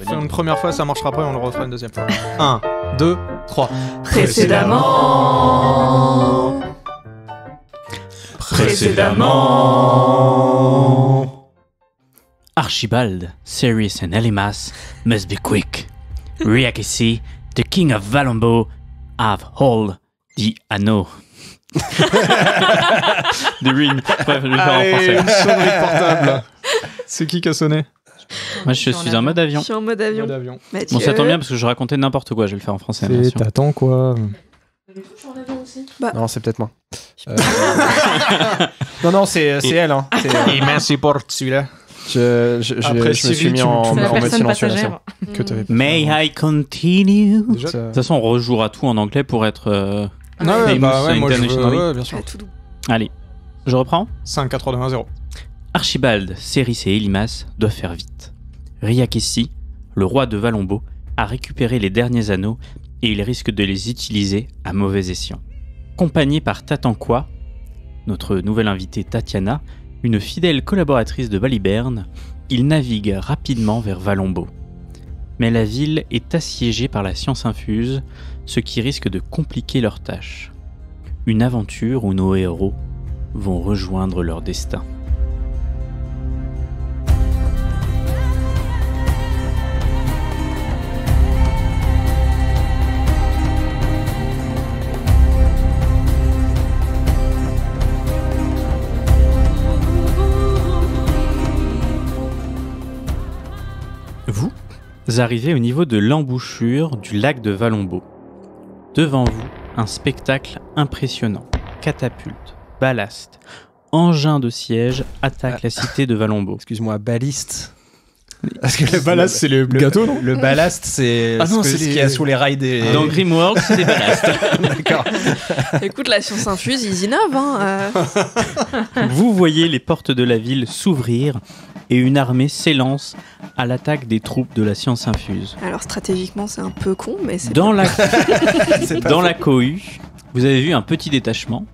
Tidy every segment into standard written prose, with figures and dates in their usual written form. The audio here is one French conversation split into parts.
faire une première fois, ça marchera pas et on le refera une deuxième fois. 1, 2, 3. Précédemment. Archibald, Ceres and Elimas must be quick. Ryakisi, the king of Valombo, have hold the anneau. The ring. Bref, je vais le faire en français. Une sonnerie portable. C'est qui a sonné? Moi, je suis en mode avion. Je suis en mode avion. Mathieu. Bon, ça tombe bien parce que je racontais n'importe quoi. Je vais le faire en français. bien sûr. T'attends quoi? Non, c'est peut-être moi. Non, c'est elle. Hein. Et merci pour celui-là. Je Après, me Cyril, suis mis tu- en tu- C'est la mode personne silencieux. là, c'est passagère. bon. Que t'avais pas May fait. I continue? De Déjà toute façon, on rejouera tout en anglais pour être. Non, ouais, Famous bah ouais, moi je veux, internationally. ouais, bien sûr. Ah, tout doux. Allez, je reprends. 5, 4, 3, 2, 1, 0. Archibald, Céris et Elimas doivent faire vite. Ryakessi, le roi de Valombo, a récupéré les derniers anneaux et il risque de les utiliser à mauvais escient. Accompagné par Tatanqua, notre nouvelle invitée Tatiana, une fidèle collaboratrice de Baliberne, ils naviguent rapidement vers Valombo. Mais la ville est assiégée par la science infuse, ce qui risque de compliquer leur tâche. Une aventure où nos héros vont rejoindre leur destin. Vous arrivez au niveau de l'embouchure du lac de Valombo. Devant vous, un spectacle impressionnant. Catapultes, ballasts, engins de siège attaquent la cité de Valombo. Excuse-moi, balliste. Parce que le ballast, c'est le gâteau, non? Le ballast, c'est Ah non, ce c'est qu'il les- y a sous les rails des. Dans Grimworld, c'est des ballasts. D'accord. Écoute, la science infuse, ils innovent. Hein, Vous voyez les portes de la ville s'ouvrir et une armée s'élance à l'attaque des troupes de la science infuse. Alors stratégiquement, c'est un peu con, mais c'est Dans la, C'est pas dans faux. la cohue, vous avez vu un petit détachement.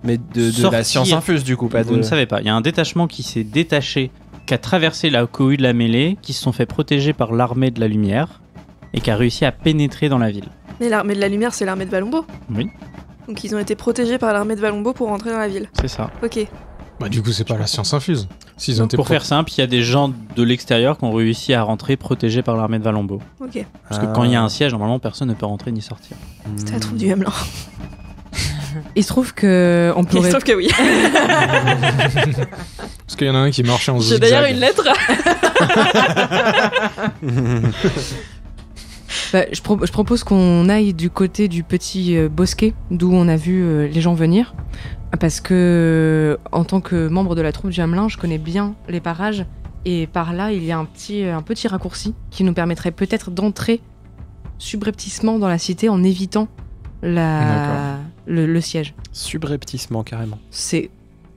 Mais de la Sortir. science infuse, du coup, pas Vous de. ne savez pas. Il y a un détachement qui s'est détaché, qui a traversé la cohue de la mêlée, qui se sont fait protéger par l'armée de la lumière et qui a réussi à pénétrer dans la ville. Mais l'armée de la lumière, c'est l'armée de Valombo. Oui, Donc ils ont été protégés par l'armée de Valombo pour rentrer dans la ville. c'est ça. Ok. Bah, du coup, c'est pas la science infuse. S'ils ont été Pour faire simple, il y a des gens de l'extérieur qui ont réussi à rentrer protégés par l'armée de Valombo. Ok. Parce que quand il y a un siège, normalement, personne ne peut rentrer ni sortir. C'était la troupe du Hamelin. Il se trouve que on Il se pourrait. trouve que oui. Parce qu'il y en a un qui marchait en J'ai zigzag. d'ailleurs une lettre. Bah, je propose qu'on aille du côté du petit bosquet d'où on a vu les gens venir. Parce que, en tant que membre de la troupe du Hamelin, je connais bien les parages. Et par là, il y a un petit raccourci qui nous permettrait peut-être d'entrer subrepticement dans la cité en évitant le siège. Subrepticement, carrément. C'est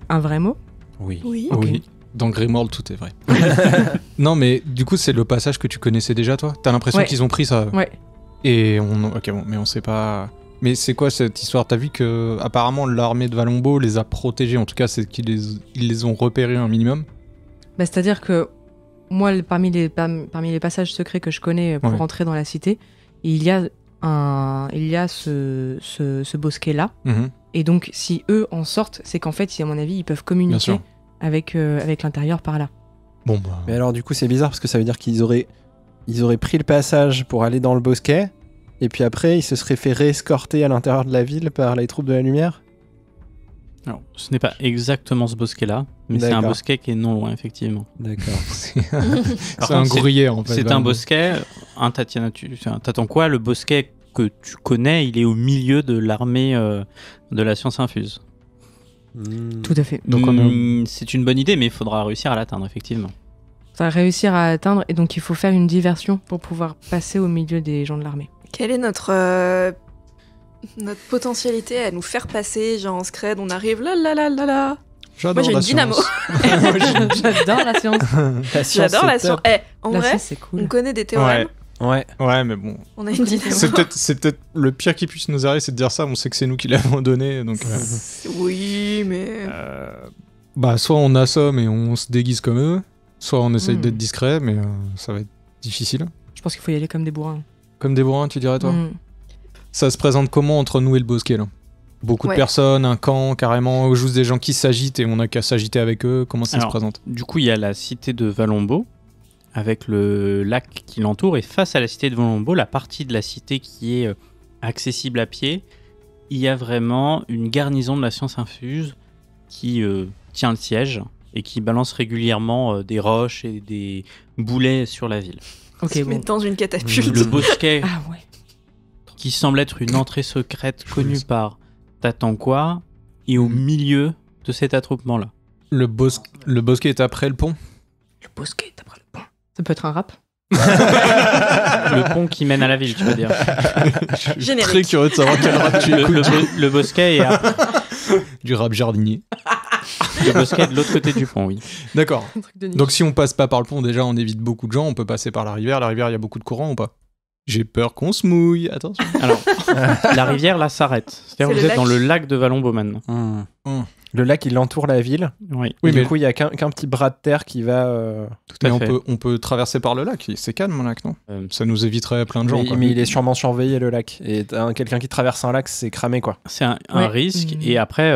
un vrai mot? Oui. Oui. Oui. Dans Grimworld, tout est vrai. Non, mais du coup, c'est le passage que tu connaissais déjà, toi? T'as l'impression Ouais. qu'ils ont pris ça? Ouais. Et on... Ok, bon, mais on sait pas... Mais c'est quoi cette histoire? T'as vu que apparemment l'armée de Valombo les a protégés, en tout cas, c'est qu'ils ils les ont repérés un minimum. Bah, c'est-à-dire que moi, parmi les passages secrets que je connais pour Ouais. rentrer dans la cité, il y a ce bosquet-là. Et donc, si eux en sortent, c'est qu'en fait, à mon avis, ils peuvent Bien communiquer sûr. avec l'intérieur par là. Bon, bah... Mais alors, du coup, c'est bizarre parce que ça veut dire qu'ils auraient pris le passage pour aller dans le bosquet. Et puis après, ils se seraient fait réescorter à l'intérieur de la ville par les troupes de la lumière. Alors, ce n'est pas exactement ce bosquet-là, mais c'est un D'accord. bosquet qui est non loin, effectivement. D'accord. Par C'est un contre, gruyère, en fait. C'est un Valombo. bosquet, t'attends quoi? Le bosquet que tu connais, il est au milieu de l'armée de la science infuse. Tout à fait. Donc, C'est une bonne idée, mais il faudra réussir à l'atteindre, effectivement. Ça va réussir à atteindre, et donc il faut faire une diversion pour pouvoir passer au milieu des gens de l'armée. Quelle est notre potentialité à nous faire passer, genre en scred, on arrive là là là là là. J'adore Moi j'ai la une dynamo. science. J'adore la science. La science, J'adore la c'est science. top. En La vrai, science, c'est on cool. connaît des théorèmes. Ouais. Ouais, mais bon. On a une dynamo. C'est peut-être le pire qui puisse nous arriver, c'est de dire ça. On sait que c'est nous qui l'avons donné, donc... Oui, mais... Bah, soit on assomme et on se déguise comme eux, soit on essaye d'être discret, mais ça va être Difficile. Je pense qu'il faut y aller comme des bourrins. Comme des bourrins, tu dirais, toi Mm. Ça se présente comment entre nous et le bosquet, là? Beaucoup de Ouais. personnes, un camp, carrément, ou juste des gens qui s'agitent et on a qu'à s'agiter avec eux. Comment ça Alors, se présente? Du coup, il y a la cité de Valombo, avec le lac qui l'entoure, et face à la cité de Valombo, la partie de la cité qui est accessible à pied, il y a vraiment une garnison de la science infuse qui tient le siège et qui balance régulièrement des roches et des boulets sur la ville. Ok, Se bon. mettre dans une catapulte. Le bosquet, Ah ouais. qui semble être une entrée secrète connue par Tatankwa, est au milieu de cet attroupement-là. Le bosquet est après le pont? Le bosquet, après le pont. Ça peut être un rap. Le pont qui mène à la ville, tu veux dire. Je suis Générique. très curieux de savoir quel rap tu écoutes. Le bosquet est Du rap jardinier. le bosquet est de l'autre côté du pont, oui. D'accord. Un truc de niche. Donc si on passe pas par le pont, déjà on évite beaucoup de gens, on peut passer par la rivière. La rivière, il y a beaucoup de courant ou pas? J'ai peur qu'on se mouille, attention. Alors, la rivière là s'arrête. C'est-à-dire que C'est vous le êtes dans lac. le lac de Valombo maintenant. Le lac, il entoure la ville. Oui. Oui, Et mais- du coup, il y a qu'un petit bras de terre qui va. Tout à Mais fait. on peut traverser par le lac, c'est calme mon lac, non? Euh, Ça nous éviterait plein de gens. mais, quoi. mais il est sûrement surveillé, le lac. Et quelqu'un qui traverse un lac, c'est cramé, quoi. C'est un Ouais. risque. Mhm. Et après,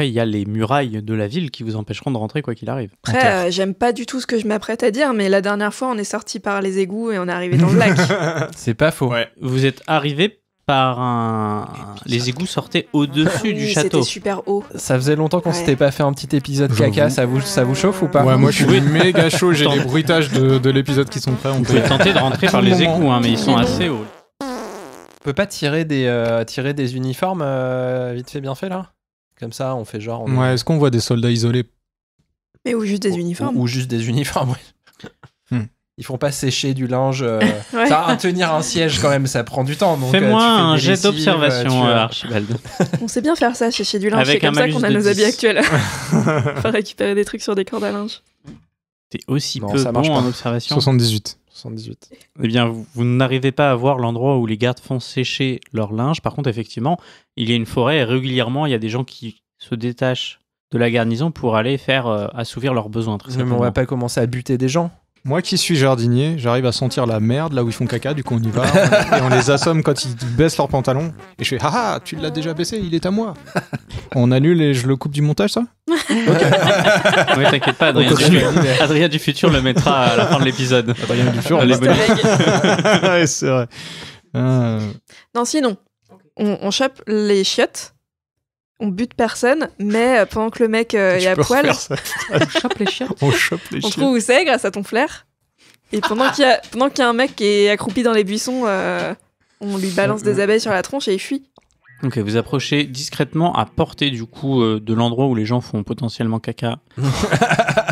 il y a les murailles de la ville qui vous empêcheront de rentrer quoi qu'il arrive. Après, j'aime pas du tout ce que je m'apprête à dire, mais la dernière fois, on est sorti par les égouts et on est arrivé dans le lac. C'est pas faux. Ouais. Vous êtes arrivé par les égouts sortaient au-dessus du Oui, château. C'était super haut. Ça faisait longtemps qu'on Ouais. s'était pas fait un petit épisode J'avoue. caca. Ça vous chauffe ou pas? Ouais, moi je suis Oui. méga chaud, j'ai les bruitages de l'épisode qui sont prêts. On Vous peut pouvez tenter de rentrer par Tout le les moment. égouts, hein, mais ils sont assez hauts. On peut pas tirer des uniformes vite fait bien fait là? Comme ça, on fait genre. Ouais, est-ce qu'on voit des soldats isolés? Mais ou juste des uniformes. Ou juste des uniformes, ouais. Ils font pas sécher du linge. Ouais. Ça, tenir un siège quand même, ça prend du temps. donc, Fais-moi tu fais un des jet lessives, d'observation, tu- Archibald. On sait bien faire ça chez du linge. Avec C'est comme un ça qu'on a malus de nos habits 10. actuels. Faut récupérer des trucs sur des cordes à linge. T'es aussi Non, peu ça marche bon pas. en observation. 78. 78. Eh bien, vous n'arrivez pas à voir l'endroit où les gardes font sécher leur linge. Par contre, effectivement, il y a une forêt et régulièrement, il y a des gens qui se détachent de la garnison pour aller faire assouvir leurs besoins. Très Mais on certainement. va pas commencer à buter des gens. Moi qui suis jardinier, j'arrive à sentir la merde là où ils font caca, du coup on y va. Et on les assomme quand ils baissent leurs pantalons. Et je fais haha, tu l'as déjà baissé, il est à moi. On annule et je le coupe du montage, ça? Oui, t'inquiète pas, Adrien, On continue. Adrien du futur le mettra à la fin de l'épisode. Adrien du futur, Les on bonus. ouais, c'est vrai. Non, sinon, on chope les chiottes. On bute personne, mais pendant que le mec est à poil, On chope les chiottes. On chope les on chiens. trouve où c'est grâce à ton flair. Et pendant qu'il y a un mec qui est accroupi dans les buissons, on lui balance des abeilles sur la tronche et il fuit. Ok, vous approchez discrètement à portée du coup de l'endroit où les gens font potentiellement caca.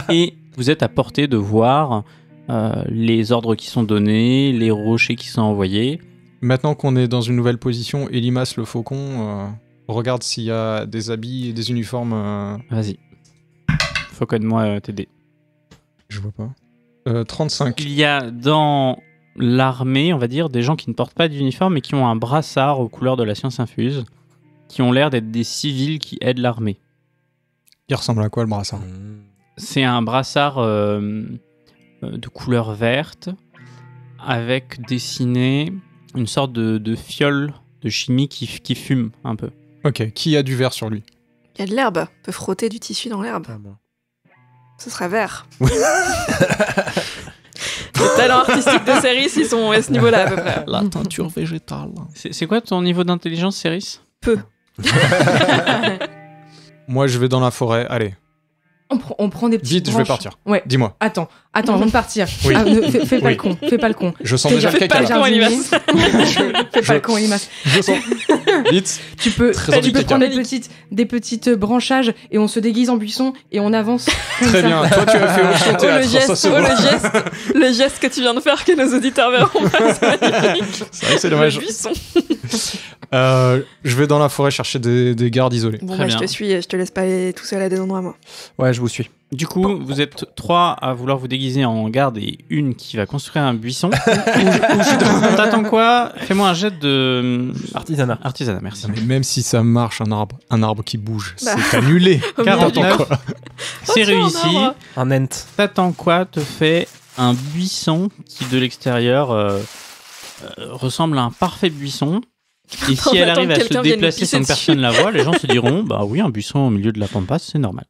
Et vous êtes à portée de voir les ordres qui sont donnés, les rochers qui sont envoyés. Maintenant qu'on est dans une nouvelle position, Elimas le faucon regarde s'il y a des habits et des uniformes. Vas-y. Fauconne-moi t'aider. Je vois pas. 35. Il y a dans l'armée, on va dire, des gens qui ne portent pas d'uniforme mais qui ont un brassard aux couleurs de la science infuse, qui ont l'air d'être des civils qui aident l'armée. Il ressemble à quoi le brassard? C'est un brassard de couleur verte avec dessiné une sorte de fiole de chimie qui fume un peu. Ok, qui a du verre sur lui? Il y a de l'herbe. On peut frotter du tissu dans l'herbe. Ce serait vert. Les talents artistiques de Céris, ils sont à ce niveau-là à peu près. La teinture végétale. C'est quoi ton niveau d'intelligence, Céris? Moi je vais dans la forêt, allez. On prend des petites Vite, je vais branches. partir. Ouais. Dis-moi. Attends, avant de partir. Oui. Fais pas Oui. le con, fais pas le con. Je sens T'es déjà le fais caca pas là. le con, Jardinier. Fais pas le con, Elimas. Je sens. Vite. Tu peux Très envie de caca. prendre des petites branchages et on se déguise en buisson et on avance. comme Très ça. bien. Toi tu as fait option Oh, théâtre. Ça se voit. le geste que tu viens de faire que nos auditeurs verront pas, c'est magnifique. C'est vrai que c'est dommage. Le buisson. Je vais dans la forêt chercher des gardes isolés. Bon, Très bah, je bien. te suis, je te laisse pas aller tout seul à des endroits, moi. Ouais, je vous suis. Du coup, vous êtes 3 à vouloir vous déguiser en garde et une qui va construire un buisson. T'attends quoi? Fais-moi un jet de Artisanat. artisanat, merci. Mais même si ça marche, un arbre qui bouge, Bah. c'est annulé. 49. T'attends quoi? C'est Oh, tiens, un réussi. arbre. Un ent. T'attends quoi te fait un buisson qui, de l'extérieur, ressemble à un parfait buisson. Et si elle arrive à se déplacer sans que personne la voie, les gens se diront bah oui, un buisson au milieu de la pampa, c'est normal.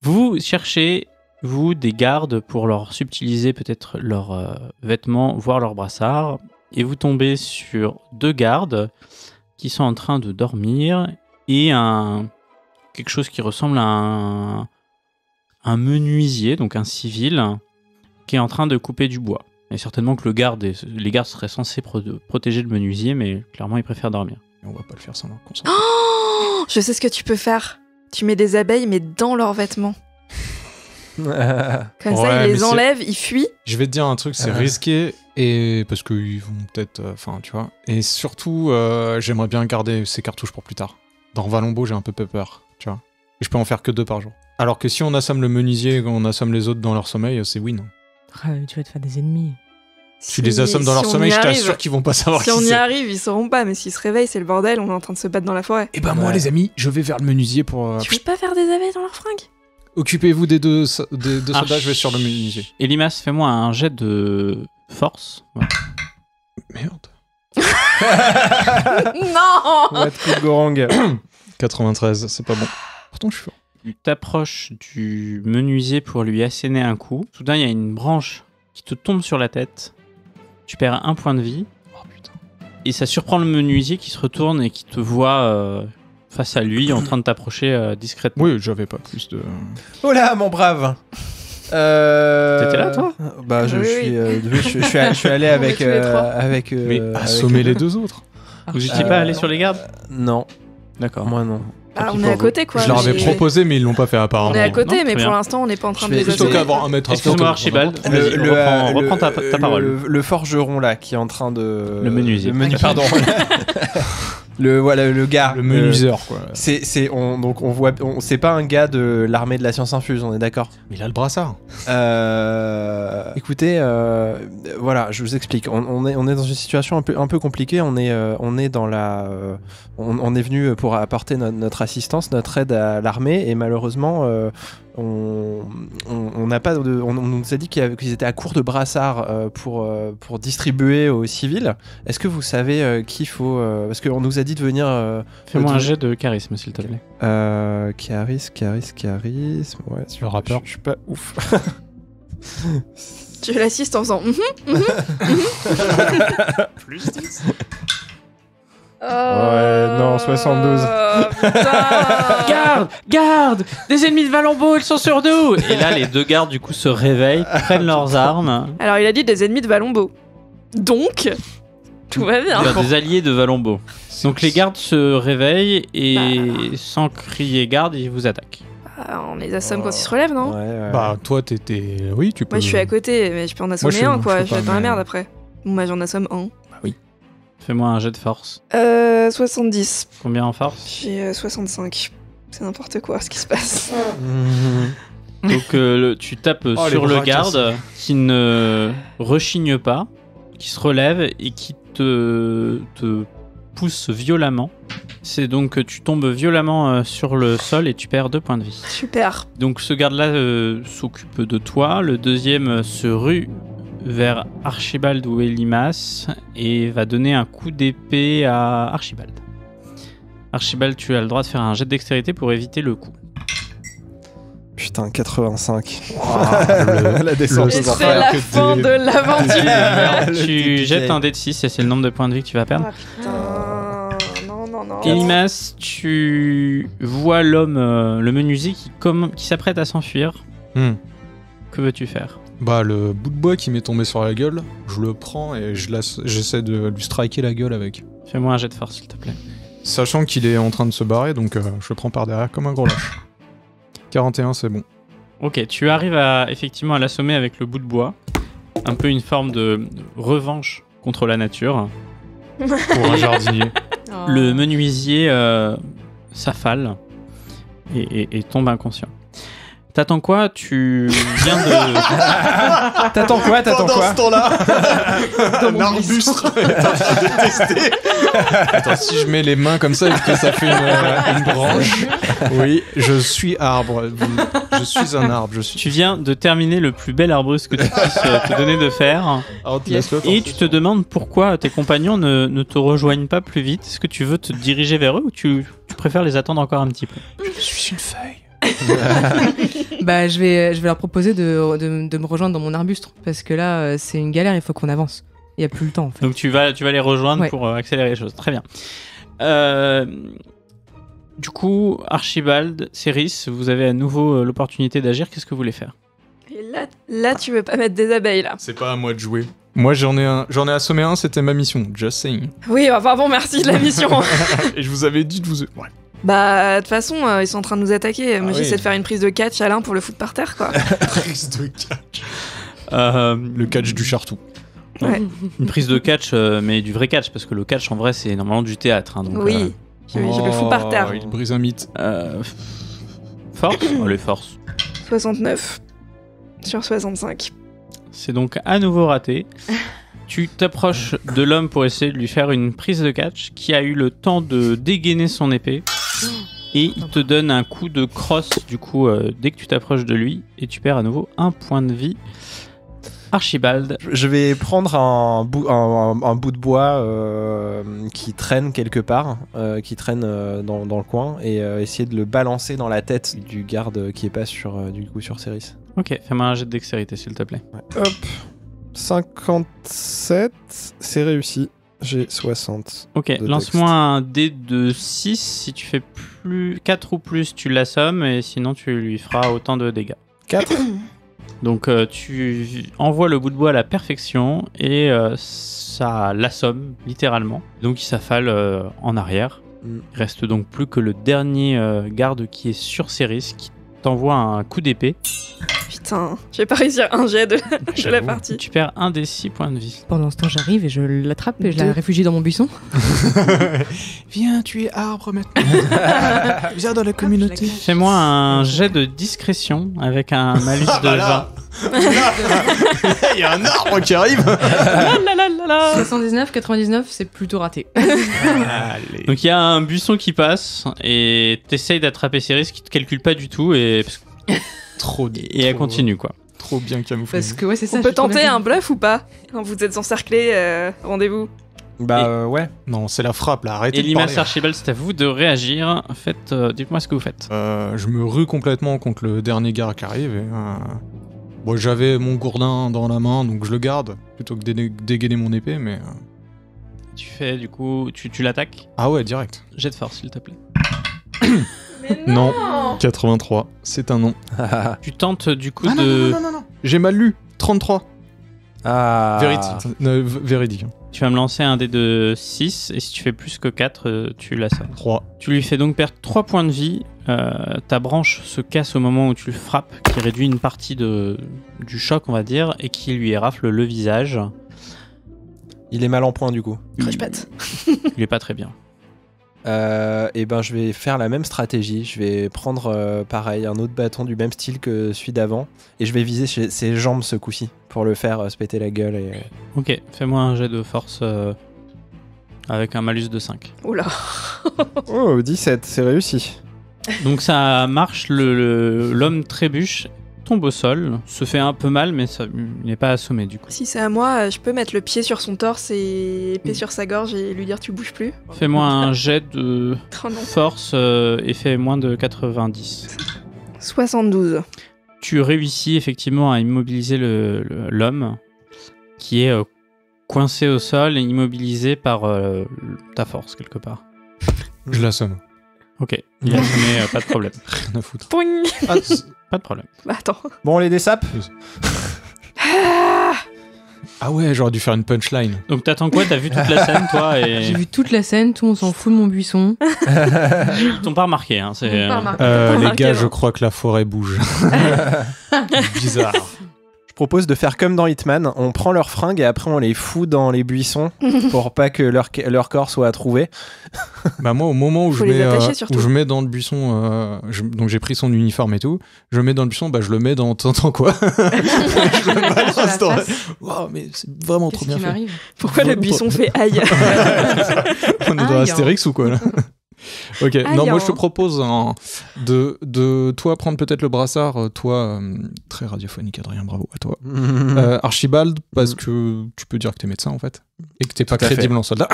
Vous cherchez, vous, des gardes pour leur subtiliser peut-être leurs vêtements, voire leurs brassards, et vous tombez sur 2 gardes qui sont en train de dormir et quelque chose qui ressemble à un menuisier, donc un civil, qui est en train de couper du bois. Et certainement que les gardes seraient censés protéger le menuisier, mais clairement, ils préfèrent dormir. On va pas le faire sans leur consentement. Oh, je sais ce que tu peux faire. Tu mets des abeilles, mais dans leurs vêtements. Comme ça, ils les enlèvent, ils fuient. Je vais te dire un truc, c'est risqué, et parce qu'ils vont peut-être... Enfin, tu vois. Et surtout, j'aimerais bien garder ces cartouches pour plus tard. Dans Valombo, j'ai un peu peur, tu vois. Et je peux en faire que 2 par jour. Alors que si on assomme le menuisier et qu'on assomme les autres dans leur sommeil, c'est win. Tu vas te faire des ennemis. Tu les assommes dans leur sommeil, je t'assure qu'ils vont pas savoir qui c'est. Si on y arrive, ils sauront pas, mais s'ils se réveillent, c'est le bordel, on est en train de se battre dans la forêt. Et moi, les amis, je vais vers le menuisier pour... Tu veux pas faire des abeilles dans leurs fringues? Occupez-vous des deux soldats, je vais sur le menuisier. Elimas, fais-moi un jet de force. Ouais. Merde. Non. What could go wrong? 93, c'est pas bon. Pourtant, je suis fort. Tu t'approches du menuisier pour lui asséner un coup. Soudain, il y a une branche qui te tombe sur la tête. Tu perds 1 point de vie. Oh putain. Et ça surprend le menuisier qui se retourne et qui te voit face à lui en train de t'approcher discrètement. Oui, j'avais pas plus de... Oh là, mon brave. T'étais là, toi? Bah, je suis allé avec... Mais assommer les 2 autres. Vous n'étiez pas allé sur les gardes? Non. D'accord. Moi, non. Ah, on est à côté, quoi. Je leur avais proposé, mais ils l'ont pas fait apparemment. On est à côté, Non, mais très pour bien. l'instant, on n'est pas en train de Je vais- les Plutôt assommer. qu'avoir un mètre. Excuse-moi, Archibald. Vas-y, reprends ta parole. Le forgeron, là, qui est en train de... Le menuisier. Pardon. Le gars. Le menuiseur, quoi. Donc on voit, c'est pas un gars de l'armée de la science infuse, on est d'accord. Mais il a le brassard. Écoutez, voilà, je vous explique. On est dans une situation un peu compliquée. On est dans la, on est venu pour apporter notre assistance, notre aide à l'armée, et malheureusement, on n'a pas de, on nous a dit qu'ils étaient à court de brassards pour distribuer aux civils. Est-ce que vous savez qu'il faut, parce qu'on nous a dit de venir. Fais-moi un jet de charisme, s'il te plaît. Charisme. Ouais, Le rappeur. Je suis pas ouf. Tu l'assistes en faisant. Plus 10. Ouais, non, 72. Putain. Garde! Des ennemis de Valombo, ils sont sur nous! Et là, les 2 gardes, du coup, se réveillent, prennent leurs armes. Alors, il a dit des ennemis de Valombo. Donc, tout va bien. Enfin, des alliés de Valombo. Donc les gardes se réveillent et sans crier garde, ils vous attaquent. On les assomme quand ils se relèvent, non? Ouais. Bah, toi, t'étais... Oui, tu peux... Moi, je suis à côté, mais je peux en assommer je un, quoi. peux Je vais pas, être dans la mais- merde après. Moi, j'en assomme un. Fais-moi un jet de force. 70. Combien en force? J'ai 65. C'est n'importe quoi ce qui se passe. Donc tu tapes sur les le bras garde qui ne rechigne pas, qui se relève et qui te pousse violemment. C'est donc que tu tombes violemment sur le sol et tu perds 2 points de vie. Super. Donc ce garde-là s'occupe de toi. Le deuxième se rue vers Archibald ou Elimas et va donner un coup d'épée à Archibald. Archibald, tu as le droit de faire un jet de dextérité pour éviter le coup. Putain, 85. La descente Et aux c'est enfers. la que fin des- de l'aventure. Tu jettes un dé de 6 et c'est le nombre de points de vie que tu vas perdre. Ah putain. Non. Elimas, tu vois l'homme, le menuisier qui s'apprête à s'enfuir. Hmm. Que veux-tu faire? Bah, le bout de bois qui m'est tombé sur la gueule, je le prends et j'essaie de lui striker la gueule avec. Fais-moi un jet de force, s'il te plaît. Sachant qu'il est en train de se barrer, donc je le prends par derrière comme un gros lâche. 41, c'est bon. Ok, tu arrives effectivement à l'assommer avec le bout de bois. Un peu une forme de revanche contre la nature. Pour un jardinier. Le menuisier s'affale et tombe inconscient. T'attends quoi? Tu viens de... T'attends quoi? Pendant ce temps-là, un arbuste est en train de tester. Attends, si je mets les mains comme ça et que ça fait une branche. Oui, je suis arbre. Je suis un arbre. Tu viens de terminer le plus bel arbuste que tu puisses te donner de faire. Et tu te demandes pourquoi tes compagnons ne te rejoignent pas plus vite. Est-ce que tu veux te diriger vers eux ou tu préfères les attendre encore un petit peu? Je suis une feuille. Bah, je vais leur proposer de me rejoindre dans mon arbuste parce que là, c'est une galère, il faut qu'on avance. Il n'y a plus le temps en fait. Donc tu vas les rejoindre Ouais. pour accélérer les choses. Très bien. Du coup, Archibald, Céris, vous avez à nouveau l'opportunité d'agir. Qu'est-ce que vous voulez faire? Et là, tu veux pas mettre des abeilles, là. C'est pas à moi de jouer. Moi, j'en ai assommé un, c'était ma mission. Just saying. Oui, enfin bon, merci de la mission. Et je vous avais dit de vous... Ouais. Bah, de toute façon, ils sont en train de nous attaquer. Moi, oui. j'essaie de faire une prise de catch, Alain, pour le foutre par terre, quoi. Prise de catch. Le catch du chartou. Ouais. Une prise de catch, mais du vrai catch, parce que le catch, en vrai, c'est normalement du théâtre. Hein, donc, Oui, je le fous par terre. Il brise un mythe. Force. Les forces. 69 sur 65. C'est donc à nouveau raté. Tu t'approches de l'homme pour essayer de lui faire une prise de catch qui a eu le temps de dégainer son épée. Et il te donne un coup de crosse, du coup, dès que tu t'approches de lui. Et tu perds à nouveau un point de vie. Archibald. Je vais prendre un bout de bois qui traîne quelque part, qui traîne dans le coin, et essayer de le balancer dans la tête du garde qui est pas sur Céris. Ok, fais-moi un jet de dextérité, s'il te plaît. Ouais. Hop, 57, c'est réussi. J'ai 60. Ok, lance-moi un dé de 6. Si tu fais 4 ou plus, tu l'assommes, et sinon tu lui feras autant de dégâts. 4. Donc tu envoies le bout de bois à la perfection et ça l'assomme littéralement. Donc il s'affale en arrière. Il reste donc plus que le dernier garde qui est sur Céris qui t'envoie un coup d'épée. Putain, j'ai pas réussi un jet de la partie. Tu perds un des 6 points de vie. Pendant ce temps, j'arrive et je l'attrape et je la réfugie dans mon buisson. Viens, tu es arbre maintenant. Viens dans la communauté. Fais-moi un jet de discrétion avec un malus de 20. Il y a un arbre qui arrive. 79, 99, c'est plutôt raté. Allez. Donc il y a un buisson qui passe et t'essayes d'attraper Céris qui te calcule pas du tout et elle continue quoi. Trop bien camouflé. Parce que ouais, c'est ça. On peut tenter un bluff ou pas? Vous êtes encerclés, rendez-vous. Bah ouais. Non, c'est la frappe là, arrêtez Et de Limas parler. Archibald, c'est à vous de réagir. Dites-moi ce que vous faites. Je me rue complètement contre le dernier gars qui arrive. Et, bon, j'avais mon gourdin dans la main, donc je le garde plutôt que dégainer mon épée, mais... Tu fais du coup, tu l'attaques. Ah ouais, direct. Jet de force s'il te plaît. Mais Non. 83, c'est un non. Tu tentes du coup Ah non. J'ai mal lu. 33. Ah. Véridique. Hein. Tu vas me lancer un dé de 6 et si tu fais plus que 4, tu l'assommes. 3. Tu lui fais donc perdre 3 points de vie. Ta branche se casse au moment où tu le frappes, qui réduit une partie du choc, on va dire, et qui lui érafle le visage. Il est mal en point du coup. Crèche-pâte. Il est pas très bien. Et ben je vais faire la même stratégie. Je vais prendre pareil un autre bâton du même style que celui d'avant et je vais viser ses jambes ce coup-ci pour le faire se péter la gueule. Et... Ok, fais-moi un jet de force avec un malus de 5. Oula. Oh 17, c'est réussi. Donc ça marche, l'homme trébuche, tombe au sol, se fait un peu mal mais il n'est pas assommé du coup. Si c'est à moi, je peux mettre le pied sur son torse et épée sur sa gorge et lui dire tu bouges plus. Fais-moi un jet de Oh non. force et fais moins de 90. 72. Tu réussis effectivement à immobiliser l'homme qui est coincé au sol et immobilisé par ta force quelque part. Je l'assomme. Ok, il a assommé, pas de problème. Rien à foutre. Pouing. Pas de problème. Bah attends. Bon on les dessape. Ah ouais, j'aurais dû faire une punchline. Donc t'attends quoi? T'as vu toute la scène toi J'ai et vu toute la scène, tout le monde s'en fout de mon buisson. ils t'ont pas remarqué hein, c'est Pas remarqué. Les remarqué, gars, non. je crois que la forêt bouge. Bizarre. Je propose de faire comme dans Hitman. On prend leurs fringues et après on les fout dans les buissons pour pas que leur corps soit trouvé. Bah moi, au moment où, je mets dans le buisson, donc j'ai pris son uniforme et tout, je mets dans le buisson, bah je le mets dans t'entends quoi. Je le balance dans... Wow, mais c'est vraiment trop bien fait. Pourquoi le buisson fait aïe? On est dans Astérix ou quoi là? Ok, non, moi je te propose de toi prendre peut-être le brassard, toi, très radiophonique Adrien, bravo à toi. Archibald, parce que tu peux dire que t'es médecin en fait, et que t'es pas crédible en soldat.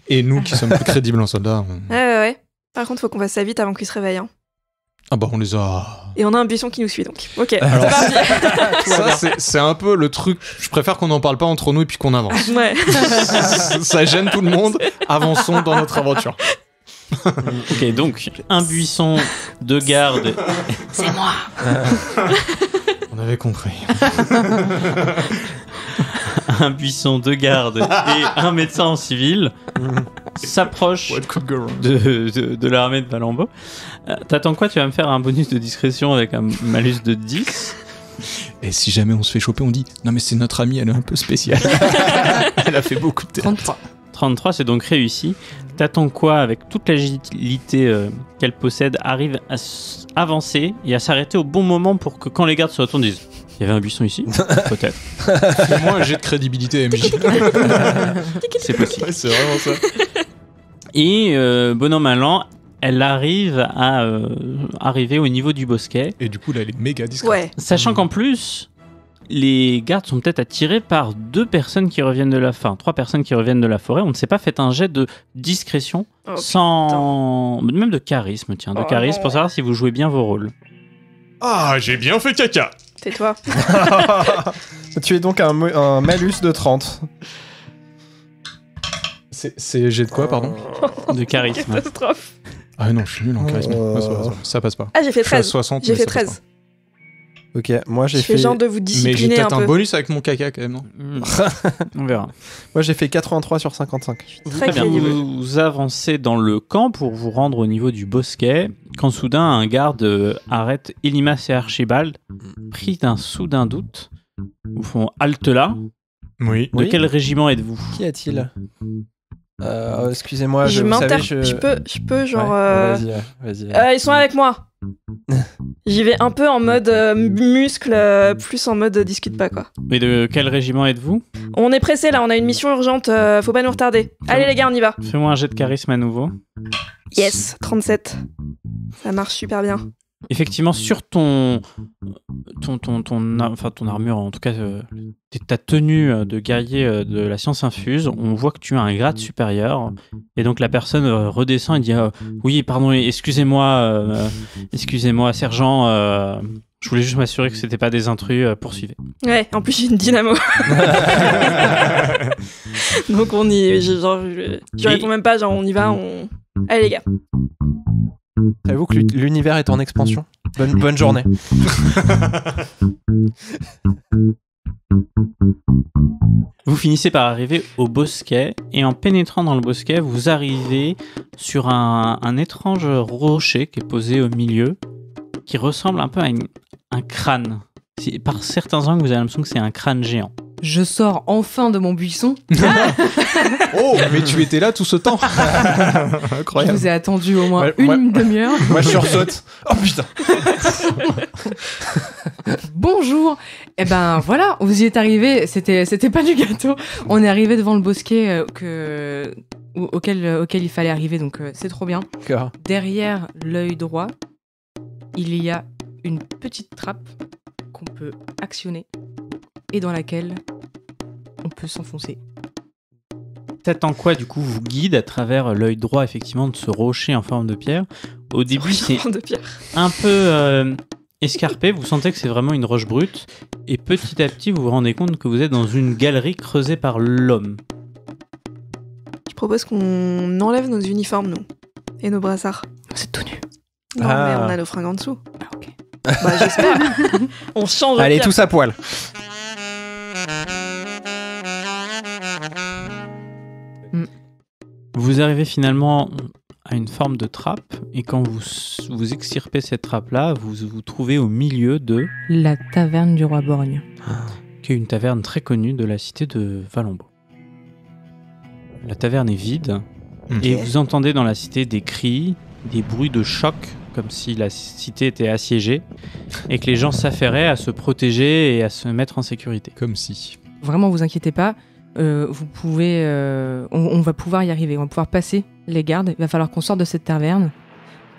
Et nous qui sommes plus crédibles en soldat. Ouais. Par contre, faut qu'on fasse ça vite avant qu'ils se réveillent. Hein. Ah bah on les a. Et on a un buisson qui nous suit donc. Ok, alors, ça c'est un peu le truc. Je préfère qu'on n'en parle pas entre nous et puis qu'on avance. Ouais. Ça gêne tout le monde. Avançons dans notre aventure. Ok, donc un buisson, 2 gardes. C'est moi. On avait compris. Un buisson, 2 gardes et un médecin en civil s'approche de l'armée de Valambo. T'attends quoi? Tu vas me faire un bonus de discrétion avec un malus de 10. Et si jamais on se fait choper, on dit non mais c'est notre amie, elle est un peu spéciale. Elle a fait beaucoup de théâtre. 33, c'est donc réussi. T'attends quoi avec toute l'agilité qu'elle possède, arrive à avancer et à s'arrêter au bon moment pour que quand les gardes se retournent, disent il y avait un buisson ici? Peut-être. Fais-moi un jet de crédibilité, MJ. C'est possible. Ouais, c'est vraiment ça. Et bon an mal an, elle arrive à arriver au niveau du bosquet. Et du coup, là, elle est méga discrète. Ouais. Sachant qu'en plus, les gardes sont peut-être attirés par 2 personnes qui reviennent de la fin, 3 personnes qui reviennent de la forêt. On ne sait pas, faites un jet de discrétion, même de charisme, charisme pour savoir si vous jouez bien vos rôles. Ah, j'ai bien fait caca. Tais-toi. Tu es donc un malus de 30. C'est jet de quoi, pardon? De charisme. Catastrophe. Ah non, je suis nul en charisme. Ça passe pas. Ah, j'ai fait 13. 60, j'ai fait 13. Ok, moi j'ai fait... genre de vous discipliner. Mais j'ai peut-être un bonus avec mon caca quand même, non? On verra. Moi j'ai fait 83 sur 55. Très bien. Vous avancez dans le camp pour vous rendre au niveau du bosquet, quand soudain un garde arrête Elimas et Archibald, pris d'un soudain doute. Vous font halte là. Oui. De quel régiment êtes-vous? Qui a-t-il? Excusez-moi, je peux genre... Vas-y. Ils sont avec moi. J'y vais un peu en mode muscle, plus en mode discute pas quoi. Mais de quel régiment êtes-vous? On est pressé là, on a une mission urgente, faut pas nous retarder. Allez les gars, on y va. Fais-moi un jet de charisme à nouveau. Yes, 37. Ça marche super bien. Effectivement, sur ton armure, en tout cas ta tenue de guerrier de la science infuse, on voit que tu as un grade supérieur. Et donc la personne redescend et dit oui, pardon, excusez-moi, sergent, je voulais juste m'assurer que c'était pas des intrus, poursuivez. Ouais, en plus j'ai une dynamo. Donc on y... je réponds même pas, genre on y va, Allez les gars. Savez-vous que l'univers est en expansion? Bonne journée. Vous finissez par arriver au bosquet et en pénétrant dans le bosquet, vous arrivez sur un étrange rocher qui est posé au milieu, qui ressemble un peu à un crâne. Par certains angles, vous avez l'impression que c'est un crâne géant. Je sors enfin de mon buisson. Oh, mais tu étais là tout ce temps. Incroyable. Je vous ai attendu au moins une demi-heure. Moi, je sursaute. Oh putain. Bonjour. Eh ben voilà, vous y êtes arrivés. C'était pas du gâteau. On est arrivé devant le bosquet auquel il fallait arriver, donc c'est trop bien. D'accord. Derrière l'œil droit, il y a une petite trappe qu'on peut actionner et dans laquelle on peut s'enfoncer. T'attends quoi, du coup, vous guide à travers l'œil droit, effectivement, de ce rocher en forme de pierre. Au début, c'est un peu escarpé, vous sentez que c'est vraiment une roche brute, et petit à petit, vous vous rendez compte que vous êtes dans une galerie creusée par l'homme. Je propose qu'on enlève nos uniformes, nous, et nos brassards. C'est tout nu. Non, mais on a nos fringues en dessous. Ah, ok. Bah, j'espère. On change. Allez, tous à poil. Vous arrivez finalement à une forme de trappe, et quand vous extirpez cette trappe-là, vous vous trouvez au milieu de... La taverne du roi Borgne. qui est une taverne très connue de la cité de Valombo. La taverne est vide, et vous entendez dans la cité des cris, des bruits de choc, comme si la cité était assiégée, et que les gens s'affairaient à se protéger et à se mettre en sécurité. Comme si. Vraiment, vous inquiétez pas. Vous pouvez, on va pouvoir y arriver. On va pouvoir passer les gardes. Il va falloir qu'on sorte de cette taverne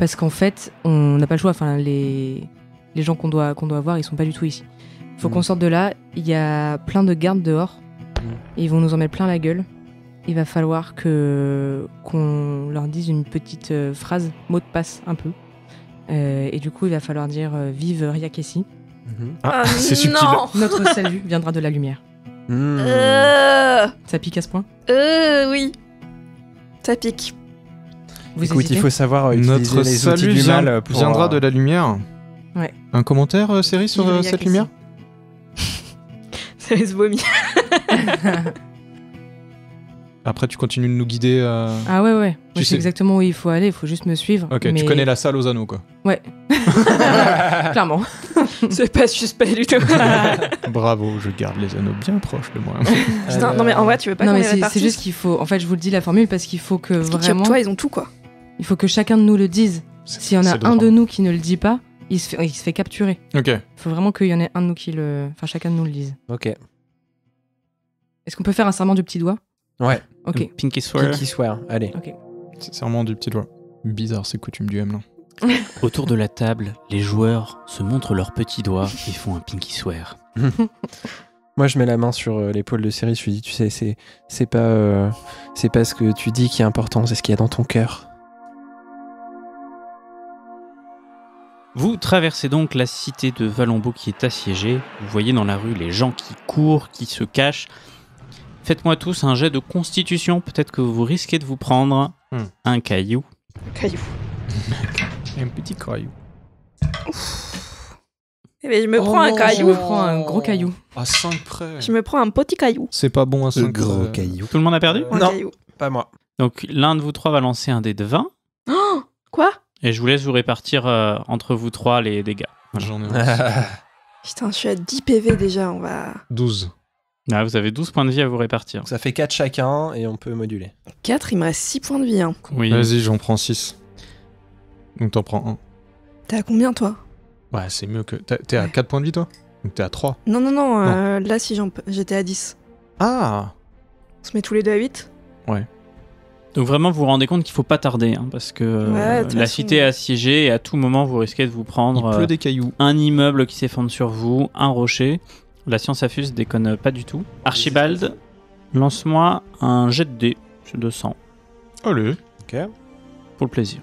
parce qu'en fait, on n'a pas le choix. Enfin, les gens qu'on doit voir, ils sont pas du tout ici. Il faut qu'on sorte de là. Il y a plein de gardes dehors. Et ils vont nous en mettre plein la gueule. Il va falloir qu'on leur dise une petite phrase, mot de passe un peu. Et du coup, il va falloir dire vive Ryakessi. C'est subtil. Notre salut viendra de la lumière. Ça pique à ce point ? Oui. Ça pique. Écoute, il faut savoir utiliser Notre les salut outils du mal pour... viendra de la lumière. Ouais. Un commentaire, Série, sur Vive cette Ryakessi. lumière ? Ça se vomit. Après, tu continues de nous guider. Ah ouais. Moi, je sais. sais exactement où il faut aller. Il faut juste me suivre. Ok, mais... tu connais la salle aux anneaux, quoi. Ouais. Clairement. C'est pas suspect du tout. Bravo, je garde les anneaux bien proches de moi. Putain, non mais en vrai, tu veux pas Non qu'on mais les c'est répartisse? juste qu'il faut. En fait, je vous le dis la formule parce qu'il faut que Parce qu'ils vraiment. chopent toi, ils ont tout quoi. Il faut que chacun de nous le dise. S'il y en a un de nous qui ne le dit pas, il se fait capturer. Ok. Il faut vraiment qu'il y en ait un de nous qui le. Enfin, chacun de nous le dise. Ok. Est-ce qu'on peut faire un serment du petit doigt ? Ouais. Ok. Pinky Swear. Pinky swear. Allez. Ok. C'est serment du petit doigt. Bizarre, c'est coutume du M là. Autour de la table, les joueurs se montrent leurs petits doigts et font un Pinky Swear. Moi, je mets la main sur l'épaule de Cyril. Je lui dis, tu sais, c'est pas ce que tu dis qui est important, c'est ce qu'il y a dans ton cœur. Vous traversez donc la cité de Valombo qui est assiégée. Vous voyez dans la rue les gens qui courent, qui se cachent. Faites-moi tous un jet de constitution. Peut-être que vous risquez de vous prendre un caillou. Caillou. Un petit caillou. Eh ben, je me prends un Je caillou. me prends un gros caillou. À 5 près. Je me prends un petit caillou. C'est pas bon à 5 caillou. Tout le monde a perdu ? Un Non. caillou. Pas moi. Donc l'un de vous trois va lancer un dé de 20. Oh, quoi? Et je vous laisse vous répartir entre vous trois les dégâts. J'en ai Putain, je suis à 10 PV déjà, on va... 12. Ah, vous avez 12 points de vie à vous répartir. Ça fait 4 chacun et on peut moduler. 4, il me reste 6 points de vie. Hein. Oui. Vas-y, j'en prends 6. Donc t'en prends 1. T'es à combien toi? Ouais, c'est mieux que. T'es à 4 points de vie, toi? Donc t'es à 3. Non, là si j'étais à 10. Ah! On se met tous les deux à 8? Donc vraiment, vous vous rendez compte qu'il faut pas tarder, hein, parce que Ouais, de toute la façon. cité est assiégée et à tout moment, vous risquez de vous prendre Il pleut des cailloux. un immeuble qui s'effondre sur vous, un rocher. La science affuse déconne pas du tout. Archibald, lance-moi un jet de dés. C'est 200. Allez. Ok. Pour le plaisir.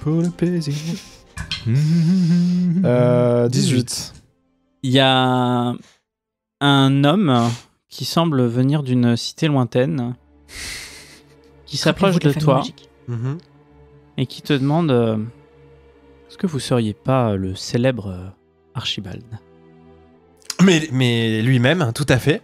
Pour le plaisir. 18. Il y a un homme qui semble venir d'une cité lointaine, qui s'approche de toi et qui te demande est-ce que vous seriez pas le célèbre Archibald? Mais lui-même, tout à fait.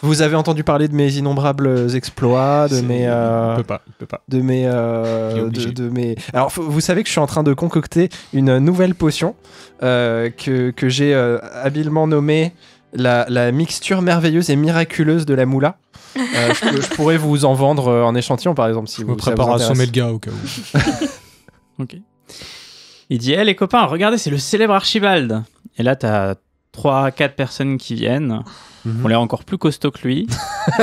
Vous avez entendu parler de mes innombrables exploits, de mes... Il peut pas. de mes... de mes... Alors, vous savez que je suis en train de concocter une nouvelle potion que j'ai habilement nommée la mixture merveilleuse et miraculeuse de la moula. Je pourrais vous en vendre en échantillon, par exemple, si Je vous me prépare à assommer le gars au cas où. Ok. Il dit les copains, regardez, c'est le célèbre Archibald. Et là, t'as 3-4 personnes qui viennent. On l'air encore plus costaud que lui.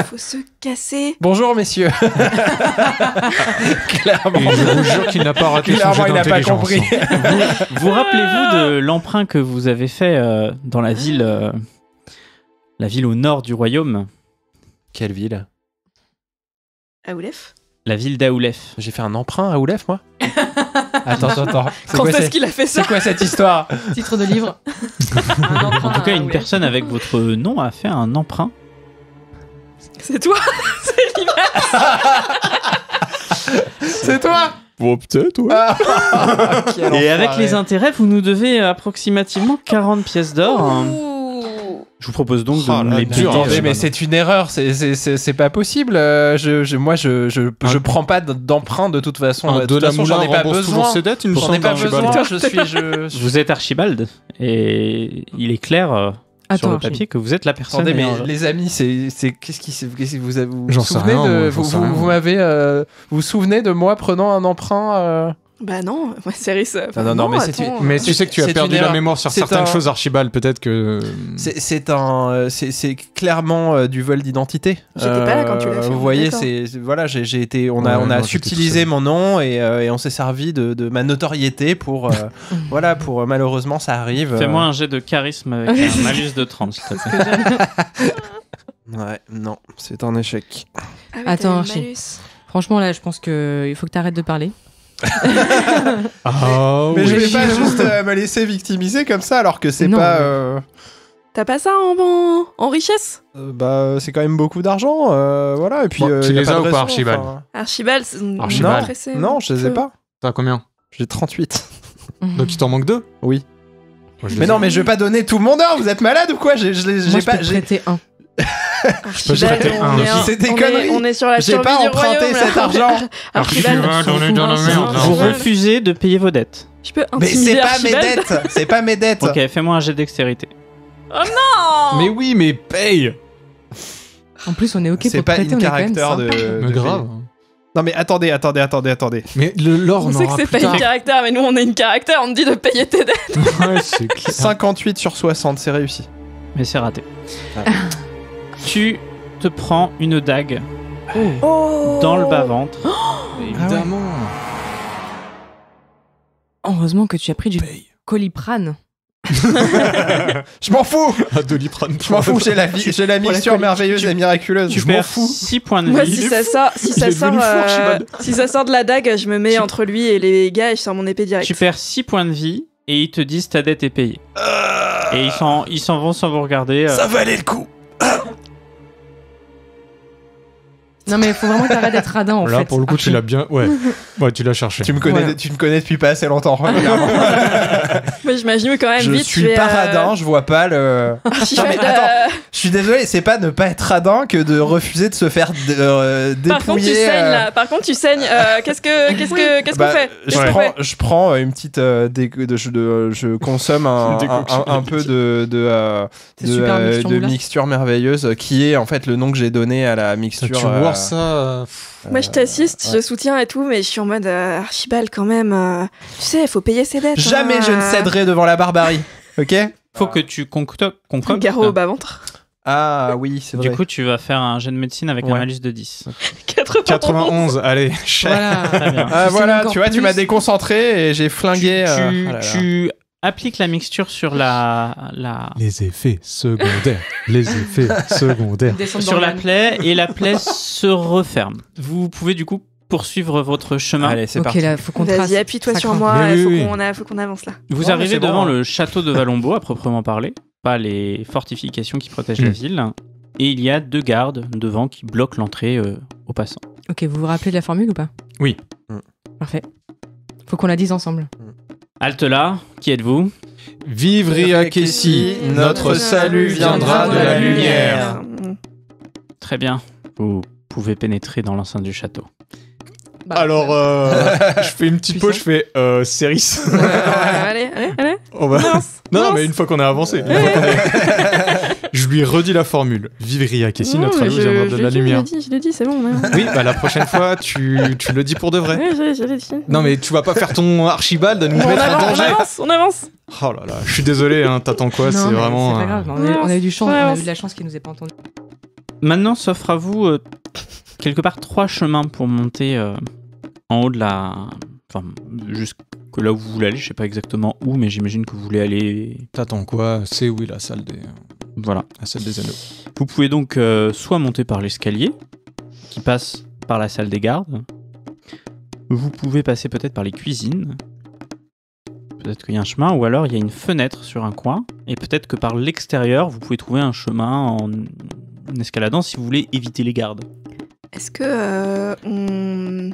Faut se casser. Bonjour, messieurs. Clairement. Et je vous jure qu'il n'a pas raté son Clairement, jet il n'a pas d'intelligence, compris. hein. Vous rappelez-vous de l'emprunt que vous avez fait dans la ville au nord du royaume? Quelle ville? Aoulef? La ville d'Aoulef. J'ai fait un emprunt à Oulef, moi? Attends. Quand est-ce qu'il a fait ça? C'est quoi cette histoire? Titre de livre. En tout cas, une personne avec votre nom a fait un emprunt. C'est toi? C'est Limas. C'est toi? Bon, peut-être, ouais. Et avec les intérêts, vous nous devez approximativement 40 pièces d'or. Ouh. Je vous propose donc de Oh nous là les là. payer. Attendez, mais c'est une erreur, c'est pas possible. Moi, je prends pas d'emprunt de toute façon. De toute façon, j'en ai pas besoin. toujours ses dettes, il me J'en ai semble, pas Archibald. besoin. Je suis. Vous êtes Archibald et il est clair sur le papier que vous êtes la personne. Attendez, mais les amis, qu'est-ce qui vous J'en sais souvenez rien, vous vous souvenez de moi prenant un emprunt Bah non, Céris. Non, mais mais tu sais que tu as perdu la mémoire sur certaines choses, Archibald, peut-être que. C'est clairement du vol d'identité. J'étais pas là quand tu l'as fait. Vous voyez, j'ai été, on a subtilisé mon nom et on s'est servi de ma notoriété pour, pour malheureusement ça arrive. Fais-moi un jet de charisme avec un malus de 30, s'il te plaît. Ouais, non, c'est un échec. Attends, Archie. Franchement, là, je pense qu'il faut que tu arrêtes de parler. Mais je vais pas juste me laisser victimiser comme ça alors que c'est pas. T'as pas ça en richesse? Bah c'est quand même beaucoup d'argent, voilà. Et puis tu les as ou pas, Archibald? Archibald, non, je les ai pas. T'as combien? J'ai 38. Donc il t'en manque 2? Oui. Mais non, mais je vais pas donner tout mon or. Vous êtes malade ou quoi? J'ai pas. J'ai prêté un. Archibald, on est sur la j'ai pas emprunté cet argent. Archibald, vous refusez de payer vos dettes. Je peux mais c'est pas Archibald. mes dettes. C'est pas mes dettes. Ok, fais-moi un jet de dextérité. Oh non! Mais oui, mais paye. En plus, on est ok c'est pour pas prêter, une on est quand même caractère sympa. Mais grave. Non mais attendez. Mais l'or, on sait que c'est pas une caractère, mais nous on est une caractère, on te dit de payer tes dettes. Ouais, c'est clair. 58 sur 60, c'est réussi. Mais c'est raté. Tu te prends une dague dans le bas-ventre. Évidemment. Heureusement que tu as pris du Coliprane. Je m'en fous. Doliprane. Je m'en fous, j'ai la mixture merveilleuse et miraculeuse. Tu perds 6 points de vie. Moi, si ça sort de la dague, je me mets entre lui et les gars et je sors mon épée direct. Tu perds 6 points de vie et ils te disent ta dette est payée. Et ils s'en vont sans vous regarder. Ça valait le coup. Non mais il faut vraiment que t'arrêtes d'être radin en fait. Là pour le coup tu l'as bien, ouais, tu l'as cherché. Tu me connais depuis pas assez longtemps. Mais j'imagine quand même je vite. Je suis pas radin, je vois pas le. Non, mais attends, je suis désolé, c'est pas ne pas être radin que de refuser de se faire dépouiller. Par contre tu saignes là. Par contre tu saignes. Qu'est-ce qu'on fait? Je prends une petite. Je consomme un peu de mixture merveilleuse qui est en fait le nom que j'ai donné à la mixture. Tu vois ça. Moi je t'assiste, je soutiens et tout, mais je suis en mode Archibald quand même. Tu sais, il faut payer ses dettes. Jamais je ne céderai devant la barbarie. Ok? Faut que tu concoctes. Garrot au bas-ventre. Ah oui, c'est vrai. Du coup, tu vas faire un jet de médecine avec un malus de 10. 91, allez. Voilà. Très bien. Voilà, tu vois, tu m'as déconcentré et j'ai flingué. Tu appliques la mixture sur la... Les effets secondaires. Sur la plaie et la plaie se referme. Vous pouvez du coup poursuivre votre chemin. Allez, c'est parti. Là, faut qu'on trace. Vas-y, appuie-toi sur moi, faut qu'on avance là. Vous arrivez devant le château de Valombo à proprement parler, pas les fortifications qui protègent la ville. Et il y a 2 gardes devant qui bloquent l'entrée aux passants. Ok, vous vous rappelez de la formule ou pas? Oui. Parfait. Faut qu'on la dise ensemble. Halte là, qui êtes-vous? Vive Riakessi, notre salut viendra de la lumière. Très bien, vous pouvez pénétrer dans l'enceinte du château. Alors, je fais une petite pause, je fais Céris. Allez. On va... Non, mais une fois qu'on a avancé, je lui redis la formule. Vive Riakessi, notre salut viendra de la lumière. Je l'ai dit, c'est bon. Oui, la prochaine fois, tu le dis pour de vrai. Oui, je l'ai dit. Non, mais tu vas pas faire ton Archibald à nous mettre en danger. On avance. Oh là là, je suis désolé, t'attends quoi? C'est vraiment. C'est pas grave, on a eu de la chance qu'il nous ait pas entendu. Maintenant, s'offre à vous quelque part 3 chemins pour monter en haut de la... Enfin, jusque là où vous voulez aller, je sais pas exactement où, mais j'imagine que vous voulez aller... T'attends quoi? C'est oui, la salle des... Voilà. La salle des anneaux. Vous pouvez donc soit monter par l'escalier, qui passe par la salle des gardes. Vous pouvez passer peut-être par les cuisines. Peut-être qu'il y a un chemin, ou alors il y a une fenêtre sur un coin, et peut-être que par l'extérieur, vous pouvez trouver un chemin en escaladant si vous voulez éviter les gardes. Est-ce que on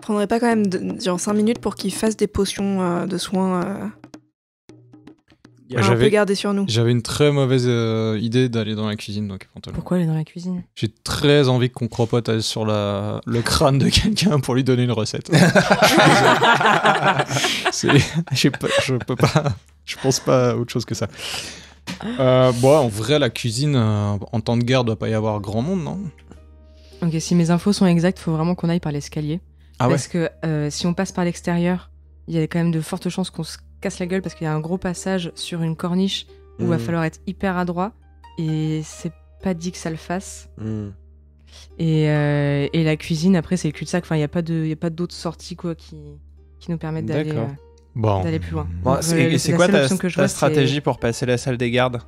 prendrait pas quand même genre 5 minutes pour qu'ils fassent des potions de soins un peu gardées sur nous? J'avais une très mauvaise idée d'aller dans la cuisine, donc éventuellement. Pourquoi aller dans la cuisine? J'ai très envie qu'on cropote sur le crâne de quelqu'un pour lui donner une recette. Je peux pas. Je pense pas à autre chose que ça. Bon, en vrai, la cuisine, en temps de guerre, doit pas y avoir grand monde, non? Ok, si mes infos sont exactes, faut vraiment qu'on aille par l'escalier. Ah ouais. Parce que si on passe par l'extérieur, il y a quand même de fortes chances qu'on se casse la gueule parce qu'il y a un gros passage sur une corniche où il va falloir être hyper adroit et c'est pas dit que ça le fasse. Et la cuisine, après, c'est le cul-de-sac. Enfin, il y a pas d'autres sorties quoi qui nous permettent d'aller plus loin. Bon, Donc, c'est la quoi seule option que je ta vois, stratégie pour passer la salle des gardes?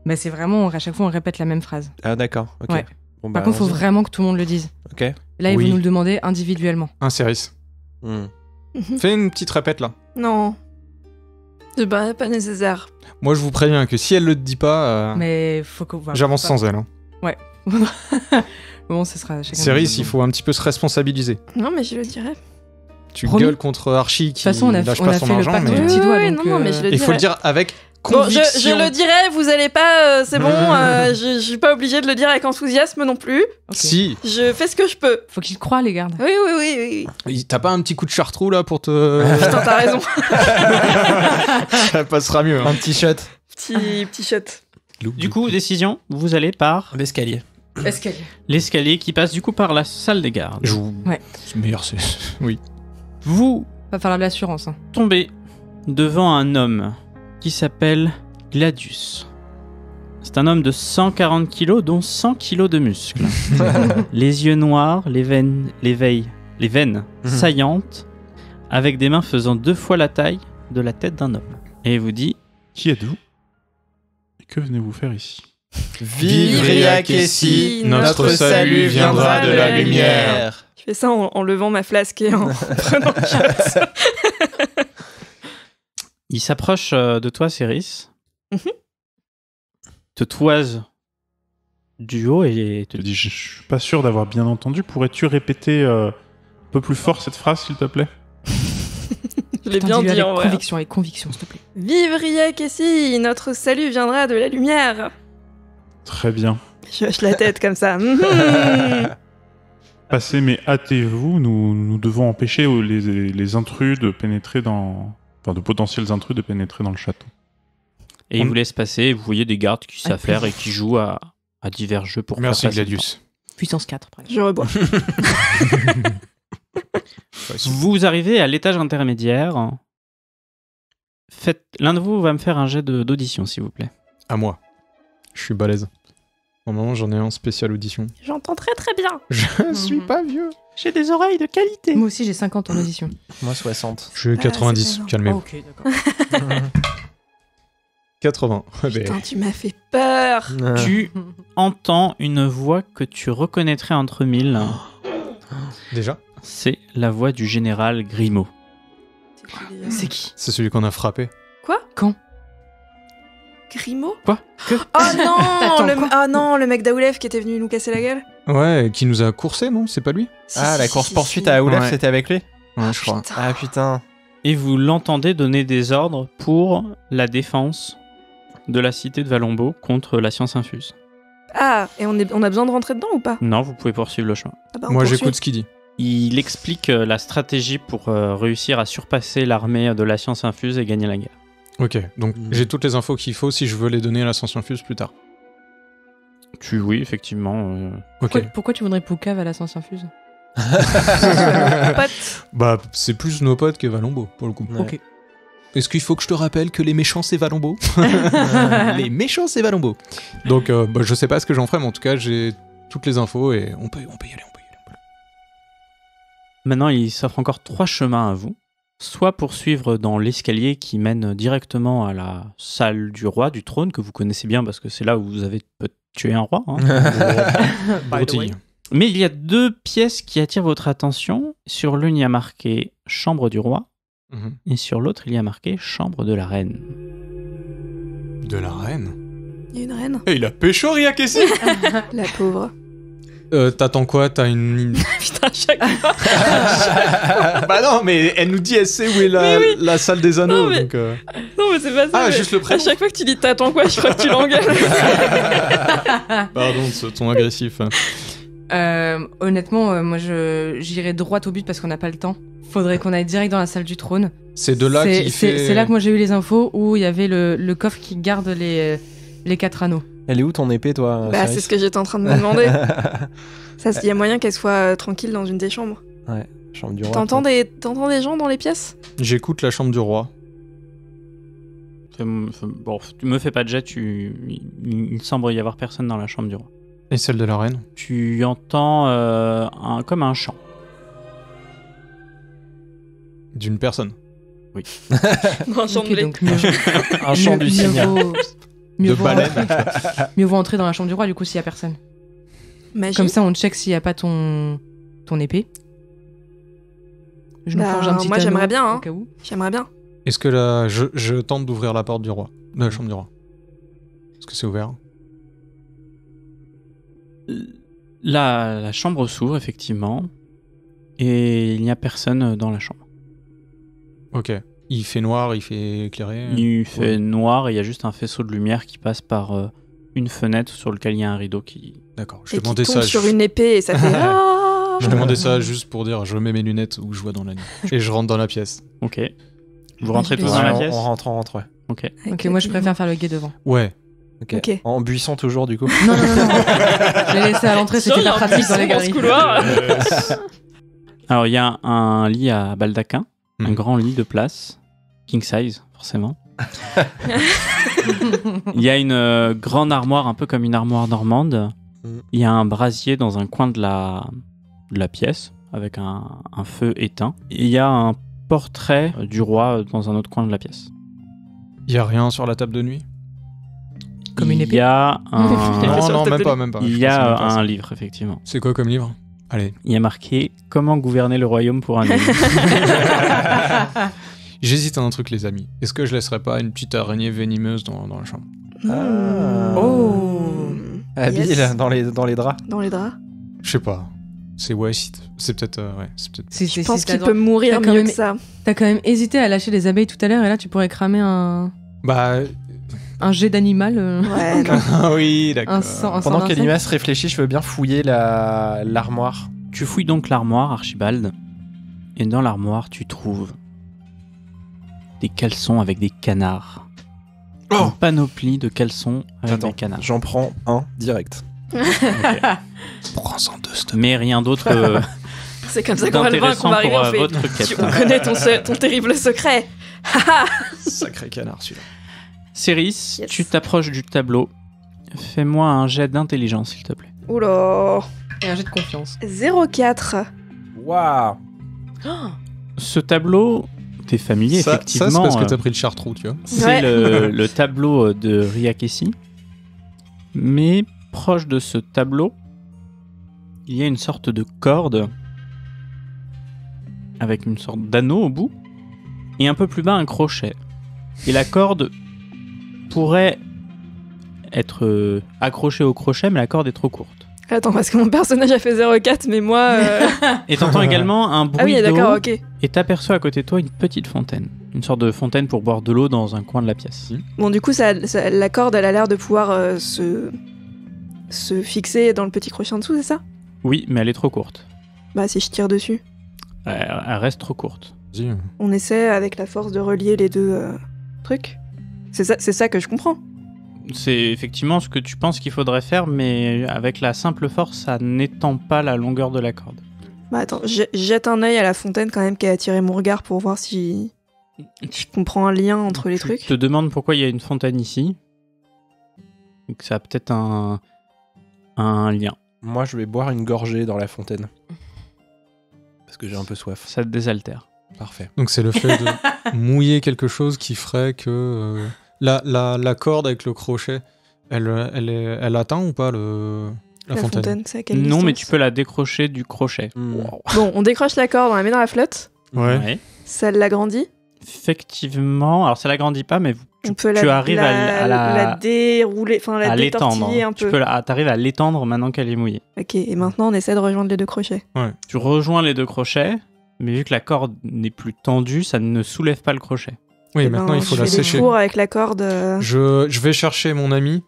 Bah, c'est vraiment, à chaque fois, on répète la même phrase. Ah d'accord, ok. Ouais. Bon, Par contre, il faut vraiment que tout le monde le dise. Ok. Là, ils Oui. vont nous le demander individuellement. Un Céris. Fais une petite répète, là. Non. C'est pas nécessaire. Moi, je vous préviens que si elle le dit pas, Mais faut que... voilà, j'avance faut pas- sans elle. Hein. Bon, ce sera chacun. Céris, il faut un petit peu se responsabiliser. Non, mais je le dirais. Tu Promis. gueules contre Archie qui De toute façon, on a lâche fait pas son le argent, pacte mais du petit doigt. donc, non, mais je le il faut le dirais. dire avec Bon, conviction. je le dirai, vous allez pas, c'est bon, je suis pas obligée de le dire avec enthousiasme non plus. Ok. Si, Je fais ce que je peux. Faut qu'ils croient, les gardes. Oui. t'as pas un petit coup de chartreux là pour te. Putain, t'as raison. Ça passera mieux. Un petit shot. Petit shot. Du coup, décision, vous allez par L'escalier. Escalier. l'escalier qui passe du coup par la salle des gardes. Ouais. C'est meilleur, c'est. Oui. Vous Va falloir de l'assurance. Hein. tombez devant un homme qui s'appelle Gladius. C'est un homme de 140 kilos, dont 100 kilos de muscles. Les yeux noirs, les veines saillantes, avec des mains faisant 2 fois la taille de la tête d'un homme. Et il vous dit: Qui êtes-vous? Et que venez-vous faire ici? Vive Riakessi, notre salut viendra de la lumière. Je fais ça en levant ma flasque et en prenant le shot. Il s'approche de toi, Céris. Te toise du haut et te Je dit: dis, je suis pas sûr d'avoir bien entendu. Pourrais-tu répéter un peu plus fort cette phrase, s'il te plaît? Je l'ai Putain, bien dis-le dit en vrai. avec conviction, s'il te plaît. Vive Riakessi, notre salut viendra de la lumière. Très bien. Je hoche la tête comme ça. Passez, mais hâtez-vous. Nous devons empêcher les intrus de pénétrer dans... Enfin, de potentiels intrus de pénétrer dans le château. Et il vous laisse passer. Et vous voyez des gardes qui s'affairent et qui jouent à divers jeux pour Merci faire passer le Gladius. Puissance 4, presque. Je rebois. temps. Vous arrivez à l'étage intermédiaire. L'un de vous va me faire un jet d'audition, s'il vous plaît. À moi. Je suis balèze. Normalement, j'en ai un spécial audition. J'entends très très bien. Je suis pas vieux. J'ai des oreilles de qualité. Moi aussi, j'ai 50 en audition. Moi 60. Je suis 90, c'est pas calmez-vous. ok, d'accord. 80. Putain, tu m'as fait peur. Tu entends une voix que tu reconnaîtrais entre mille. Déjà, C'est la voix du général Grimaud. C'est qui? c'est celui qu'on a frappé. Quoi? Quand? Grimaud? Quoi? Oh non, T'attends quoi? ah non, le mec d'Aoulef qui était venu nous casser la gueule. Ouais, qui nous a coursé, non? C'est pas lui? Ah, la course-poursuite à Aoulef, Ouais. c'était avec lui? Ouais, je crois. Ah putain. Et vous l'entendez donner des ordres pour la défense de la cité de Valombo contre la science infuse. Ah, et on a besoin de rentrer dedans ou pas? Non, vous pouvez poursuivre le chemin. Ah bah, on Moi, poursuit. j'écoute ce qu'il dit. Il explique la stratégie pour réussir à surpasser l'armée de la science infuse et gagner la guerre. Ok, donc j'ai toutes les infos qu'il faut si je veux les donner à la science infuse plus tard. Oui, effectivement. Ok. Pourquoi tu voudrais Poucave à la science infuse? Pote. Bah, c'est plus nos potes que Valombo, pour le coup. Ouais. Ok. Est-ce qu'il faut que je te rappelle que les méchants, c'est Valombo? Les méchants, c'est Valombo. Donc, bah, je sais pas ce que j'en ferai, mais en tout cas, j'ai toutes les infos et on peut y aller, on peut y aller. Voilà. Maintenant, il s'offre encore 3 chemins à vous. Soit poursuivre dans l'escalier qui mène directement à la salle du roi, du trône, que vous connaissez bien parce que c'est là où vous avez tué un roi. Hein. Broutille. Mais il y a 2 pièces qui attirent votre attention. Sur l'une, il y a marqué chambre du roi, Mhm. et sur l'autre, il y a marqué chambre de la reine. De la reine. Il y a une reine. Et il a pécho Riakessi. La pauvre. T'attends quoi? T'as une... Putain, chaque fois. Bah non, mais elle nous dit, elle sait où est Mais oui. la salle des anneaux, Non, mais- donc... Non, mais c'est pas ça. Ah, mais juste le prénom. À chaque fois que tu dis t'attends quoi, je crois que tu l'engueules. Pardon de ce ton agressif. Honnêtement, moi j'irai droit au but parce qu'on n'a pas le temps. Faudrait qu'on aille direct dans la salle du trône. C'est de là qu'il fait... C'est là que moi j'ai eu les infos où il y avait le coffre qui garde les les 4 anneaux. Elle est où ton épée, toi, Bah, Cyrus? c'est ce que j'étais en train de me demander. Il y a moyen qu'elle soit tranquille dans une des chambres. Ouais, chambre du roi. T'entends des gens dans les pièces? J'écoute la chambre du roi. Bon, tu me fais pas de jet, il semble y avoir personne dans la chambre du roi. Et celle de la reine. Tu entends comme un chant. D'une personne. Dans un champ de Ok, blé. donc mieux, Un chant du cygne. De baleine. Mieux vaut entrer dans la chambre du roi du coup s'il y a personne. Magie. Comme ça, on check s'il y a pas ton épée. Je me Bah, forge un petit moi, anneau, j'aimerais bien, hein. au cas où. J'aimerais bien. Est-ce que je tente d'ouvrir la porte du roi, de la chambre du roi? Est-ce que c'est ouvert? La chambre s'ouvre, effectivement. Et il n'y a personne dans la chambre. Ok. Il fait noir, il fait éclairé. Il fait noir et il y a juste un faisceau de lumière qui passe par une fenêtre sur lequel il y a un rideau qui... D'accord. Je Et qui demandais tombe ça. sur une épée et ça fait... Ah Je demandais ça juste pour dire je mets mes lunettes où je vois dans la nuit. Et je rentre dans la pièce. Ok. Vous rentrez tous Ouais, dans la Ouais, pièce? on rentre, ouais. Ok. Ok, moi je préfère faire le guet devant. Ouais. Ok. En buisson toujours, du coup. Non. Je l'ai laissé à l'entrée, c'était pas pratique dans les galeries. Alors, il y a un lit à baldaquin, un Hmm. grand lit de place, king size, forcément. Il y a une grande armoire, un peu comme une armoire normande. Hmm. Il y a un brasier dans un coin de la pièce, avec un feu éteint. Et il y a un portrait du roi dans un autre coin de la pièce. Il y a rien sur la table de nuit? Comme une Il épée. y a Non, non, même pas. il Je y pense que c'est a même pas ça. un livre, effectivement. C'est quoi comme livre? Allez. Il y a marqué « Comment gouverner le royaume pour un homme ». J'hésite à un truc, les amis. Est-ce que je laisserais pas une petite araignée venimeuse dans la chambre? Ah. Oh. Habile Yes. dans les draps. Dans les draps. Je sais pas. C'est c'est peut-être... ouais, c'est peut-être... Je pense qu'il peut mourir t'as quand mieux même- que ça. T'as quand même hésité à lâcher les abeilles tout à l'heure et là tu pourrais cramer un Bah... jet d'animal. Ouais, non. Ah oui, d'accord. Un sang Pendant d'insecte. qu'Elimas réfléchit, je veux bien fouiller l'armoire. Tu fouilles donc l'armoire, Archibald, et dans l'armoire, tu trouves des caleçons avec des canards. Une panoplie de caleçons avec Attends, des canards. j'en prends un direct. Prends-en deux, s'il te plaît. Mais rien d'autre C'est comme ça qu'on va le vaincre, on d'intéressant va arriver, pour on fait... votre quête. On connaît ton terrible secret. Sacré canard, celui-là. Céris, Yes. tu t'approches du tableau. Fais-moi un jet d'intelligence, s'il te plaît. Oula. Et un jet de confiance. 04. Waouh. Ce tableau, t'es familier, Ça, effectivement. c'est parce que t'as pris le chartreux, tu vois. C'est Ouais. le tableau de Riakessi. Mais proche de ce tableau, il y a une sorte de corde avec une sorte d'anneau au bout et un peu plus bas un crochet. Et la corde pourrait être accrochée au crochet, mais la corde est trop courte. Attends, parce que mon personnage a fait 04, mais moi... Et t'entends également un bruit Ah oui, d'accord, d'eau ok. et t'aperçois à côté de toi une petite fontaine. Une sorte de fontaine pour boire de l'eau dans un coin de la pièce. Bon, du coup, la corde, elle a l'air de pouvoir se fixer dans le petit crochet en dessous, c'est ça? Oui, mais elle est trop courte. Bah, si je tire dessus. Elle reste trop courte. Vas-y. On essaie avec la force de relier les deux trucs. C'est ça que je comprends. C'est effectivement ce que tu penses qu'il faudrait faire, mais avec la simple force, ça n'étend pas la longueur de la corde. Bah attends, jette un œil à la fontaine quand même qui a attiré mon regard pour voir si je comprends un lien entre les Tu trucs. te demandes pourquoi il y a une fontaine ici. Donc ça a peut-être un lien. Moi, je vais boire une gorgée dans la fontaine. Parce que j'ai un peu soif. Ça te désaltère. Parfait. Donc c'est le fait de mouiller quelque chose qui ferait que la corde avec le crochet, elle atteint ou pas la fontaine? C'est à quelle Non, mais tu distance peux la décrocher du crochet. Bon, on décroche la corde, on la met dans la flotte. Ouais. Ça l'agrandit. Effectivement. Alors ça l'agrandit pas, mais On peut tu arrives à la dérouler, enfin la à l'étendre. détortiller un peu. T'arrives à l'étendre maintenant qu'elle est mouillée. Ok, et maintenant on essaie de rejoindre les deux crochets. Tu rejoins les deux crochets, mais vu que la corde n'est plus tendue, ça ne soulève pas le crochet. Oui, Eh maintenant ben, il faut je la fais des sécher. tours avec la corde. Je vais chercher mon ami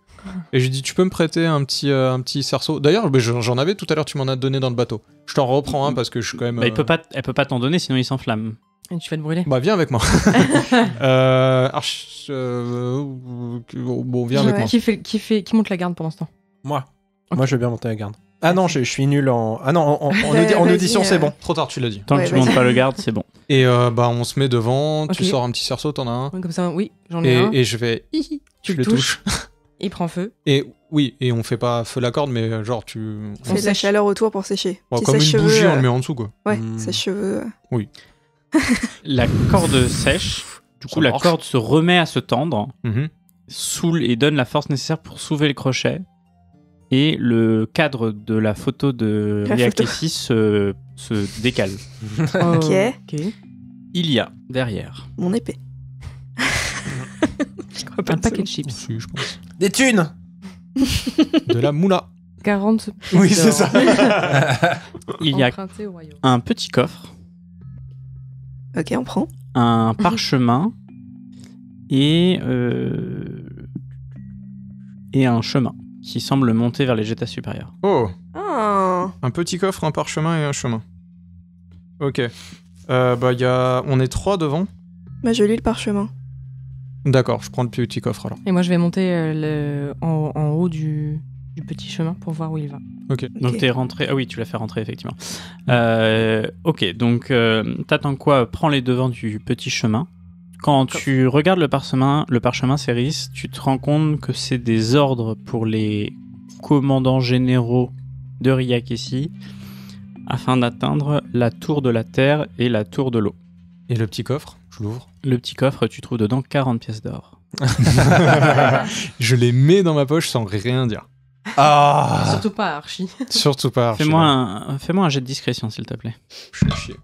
et je lui dis tu peux me prêter un petit cerceau. D'ailleurs, j'en avais tout à l'heure, tu m'en as donné dans le bateau. Je t'en reprends un parce que je suis quand même. Bah, elle peut pas t'en donner, sinon il s'enflamme. Et tu vas te brûler. Bah, viens avec moi. Bon, viens avec moi. Qui monte la garde pendant ce temps? Moi. Ok. Moi, je veux bien monter la garde. Ah non, je suis nul en... Ah non, en audition, c'est bon. Trop tard, tu l'as dit. Tant que tu montes pas le garde, c'est bon. Et bah, on se met devant, Ok. tu sors un petit cerceau, t'en as un. Ouais, comme ça, oui, j'en ai un. Et je vais... Tu je le le touche. Il prend feu. Et oui, et on fait pas feu la corde, mais genre tu... On fait de la chaleur autour pour sécher. Bon, Petit comme une sèche-cheveux, bougie, on le met en dessous, quoi. Ouais, Hmm. sèche-cheveux. La corde sèche. Du coup, Ça la marche. corde se remet à se tendre, Mhm. soule et donne la force nécessaire pour soulever le crochet. Et le cadre de la photo de La photo. Ryakessi se décale. Ok. Ok. Il y a derrière Mon épée. Un paquet de chips. Si, je pense. Des thunes. De la moula. 40. Oui, c'est ça. il y a Emprunté au royaume. un petit coffre, Ok, on prend. un parchemin et un chemin qui semble monter vers les états supérieurs. Oh, Ah. un petit coffre, un parchemin et un chemin. Ok. Bah, on est 3 devant. Bah, je lis le parchemin. D'accord, je prends le petit coffre alors. Et moi, je vais monter en haut du petit chemin pour voir où il va. Ok. Donc Ok. t'es rentré. Ah oui, tu l'as fait rentrer effectivement. Ok, donc t'attends quoi? Prends les devants du petit chemin. Quand tu regardes le parchemin Céris, tu te rends compte que c'est des ordres pour les commandants généraux de Ryakessi afin d'atteindre la tour de la terre et la tour de l'eau. Et le petit coffre, je l'ouvre. Le petit coffre, tu trouves dedans 40 pièces d'or. Je les mets dans ma poche sans rien dire. Ah. Surtout pas Archie. Surtout pas. Fais-moi un jet de discrétion, s'il te plaît. Je fais chier.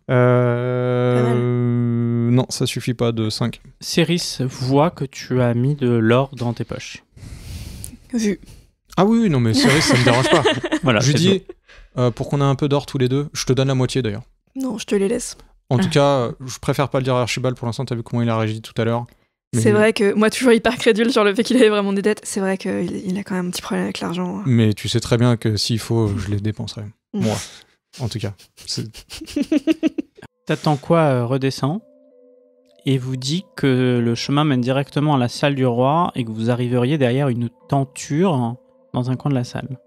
Non, ça suffit pas de 5. Céris voit que tu as mis de l'or dans tes poches. Vu. Ah oui, non, mais sérieux, ça me dérange pas. Voilà, Je lui c'est dis, pour qu'on ait un peu d'or tous les deux, je te donne la moitié d'ailleurs. Non, je te les laisse. En tout cas, je préfère pas le dire à Archibald pour l'instant, t'as vu comment il a réagi tout à l'heure. Mais- C'est vrai que moi, toujours hyper crédule sur le fait qu'il avait vraiment des dettes. C'est vrai qu'il a quand même un petit problème avec l'argent. Mais tu sais très bien que s'il faut, je les dépenserai. Mm. Moi, en tout cas. T'attends quoi redescend et vous dit que le chemin mène directement à la salle du roi et que vous arriveriez derrière une tenture dans un coin de la salle.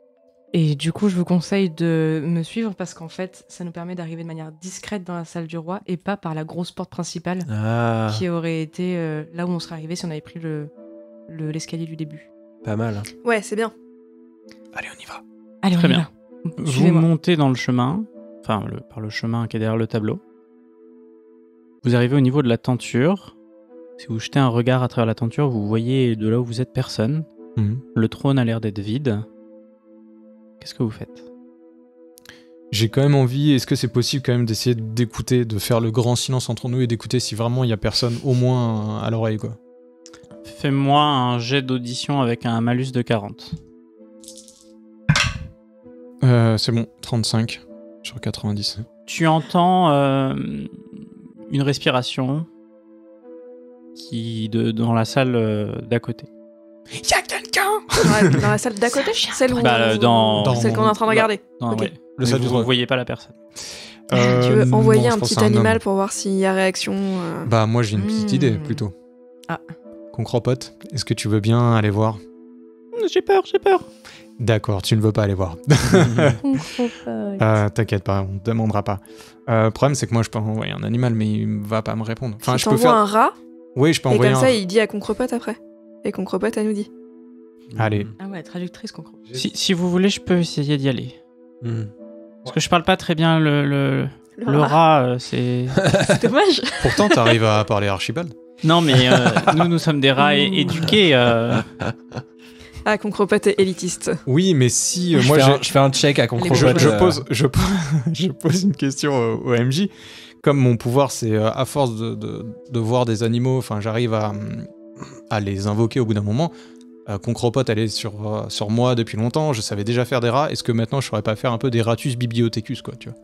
Et du coup, je vous conseille de me suivre parce qu'en fait, ça nous permet d'arriver de manière discrète dans la salle du roi et pas par la grosse porte principale Ah, qui aurait été là où on serait arrivé si on avait pris l'escalier du début. pas mal. Ouais, c'est bien. Allez, on y va. Allez, Très on y bien. va. Vous Suivez-moi. montez dans le chemin, par le chemin qui est derrière le tableau. Vous arrivez au niveau de la tenture. Si vous jetez un regard à travers la tenture, vous voyez de là où vous êtes personne. Mhm. Le trône a l'air d'être vide. Qu'est-ce que vous faites? J'ai quand même envie, est-ce que c'est possible quand même d'essayer d'écouter, de faire le grand silence entre nous et d'écouter si vraiment il y a personne au moins à l'oreille, quoi. Fais-moi un jet d'audition avec un malus de 40. C'est bon, 35 sur 90. Tu entends une respiration dans la salle d'à côté. Il y a quelqu'un. Dans la salle d'à côté. Celle où dans celle qu'on est en train de regarder. Non, Ok. ouais. Le salle du Vous roi. ne voyez pas la personne. Tu veux envoyer non, je un pense petit à homme. animal pour voir s'il y a réaction. Bah moi j'ai une petite idée plutôt. Ah. Concropote, est-ce que tu veux bien aller voir? J'ai peur. D'accord, tu ne veux pas aller voir. T'inquiète pas, on te demandera pas. Le problème c'est que moi je peux envoyer un animal mais il va pas me répondre. Enfin Si je peux t'envoies faire... un rat, Oui, je peux et envoyer comme un... ça, il dit à Concrepote après. Et Concrepote, elle nous dit. Allez. Ah ouais, traductrice qu'on croit. Si vous voulez, je peux essayer d'y aller. Hmm. Parce que je parle pas très bien le rat, c'est... C'est dommage. Pourtant t'arrives à parler Archibald. Non, mais nous sommes des rats éduqués. Ah, Concrepote est élitiste. Oui, mais si Je moi fais j'ai... un- je fais un check à Je, Concropote. je pose une question au MJ. Comme mon pouvoir, c'est à force de voir des animaux, enfin, j'arrive à les invoquer au bout d'un moment. Concropote, elle est sur moi depuis longtemps. Je savais déjà faire des rats. Est-ce que maintenant, je saurais pas faire un peu des ratus bibliothécus, quoi, tu vois?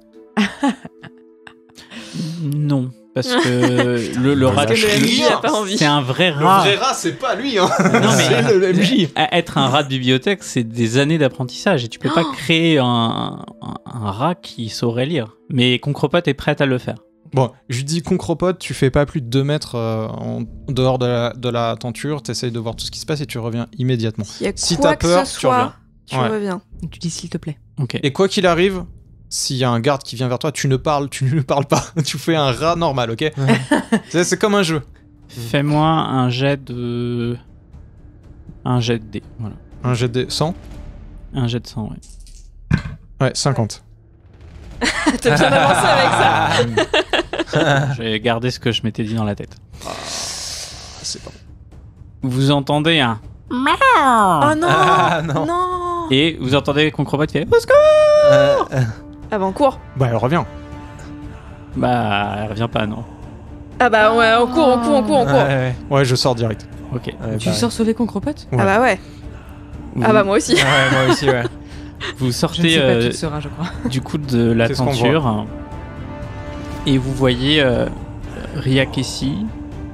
Non, parce que le rat... Parce que le MJ a pas envie. C'est un vrai rat. rat, c'est pas lui, hein. Non, mais- c'est le MJ. Être un rat de bibliothèque, c'est des années d'apprentissage et tu peux pas créer un rat qui saurait lire. Mais Concropote est prête à le faire. Bon, je lui dis concropote, tu fais pas plus de 2 mètres en dehors de la tenture, t'essayes de voir tout ce qui se passe et tu reviens immédiatement. Si t'as peur, tu reviens. Tu reviens. Tu dis s'il te plaît. Ok. Et quoi qu'il arrive, s'il y a un garde qui vient vers toi, tu ne parles pas. Tu fais un rat normal, ok? C'est comme un jeu. Fais-moi un jet de dés, voilà. Un jet de 100? Un jet de 100, ouais. Ouais, 50. T'as bien avancé avec ça. J'ai gardé ce que je m'étais dit dans la tête. C'est pas bon. Vous entendez un... Oh non, non. Et vous entendez Concropote qui fait... Au secours Avant cours. Bah, elle revient. Bah, elle revient pas, non. Ah bah ouais, on court. Ouais, je sors direct. Ok. Tu sors sauver Concropote? Ouais. Ah bah ouais. Vous, Ah bah moi aussi. Moi aussi, ouais. vous Je ne sortez sais pas qui tu seras, je crois. du coup de la C'est ce qu'on tenture et vous voyez Ria Kessi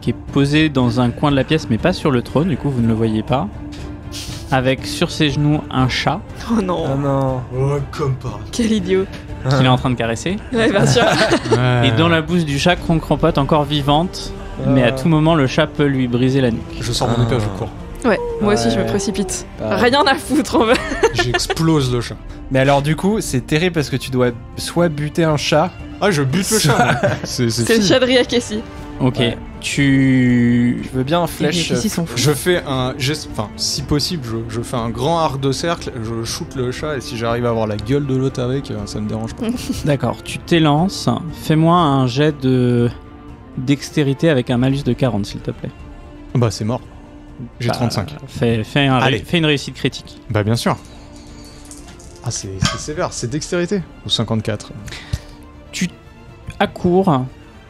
qui est posé dans un coin de la pièce mais pas sur le trône, du coup vous ne le voyez pas, avec sur ses genoux un chat Oh non. Oh non. Oh, comme pas. Quel idiot. qu'il est en train de caresser. Ouais, bien sûr. Et dans la bouche du chat, Concropote encore vivante, mais à tout moment le chat peut lui briser la nuque. Je sors mon épée, je cours. Ouais, moi aussi Ouais. je me précipite. Pareil. Rien à foutre en fait. J'explose le chat. Mais alors du coup, c'est terrible parce que tu dois soit buter un chat. Ah, je bute le chat. moi. C'est C'est le fini. chat de Riakessi. Ok, Ouais. tu... Je veux bien un flèche. Ici, sont fous. Je fais un geste, enfin, si possible, je fais un grand arc de cercle, je shoot le chat et si j'arrive à avoir la gueule de l'autre avec, ça me dérange pas. D'accord, tu t'élances. Fais-moi un jet de dextérité avec un malus de 40 s'il te plaît. Bah, c'est mort. J'ai Bah, 35. Fais Allez. une réussite critique. Bah, bien sûr. Ah, c'est sévère, c'est dextérité. Ou 54. Accours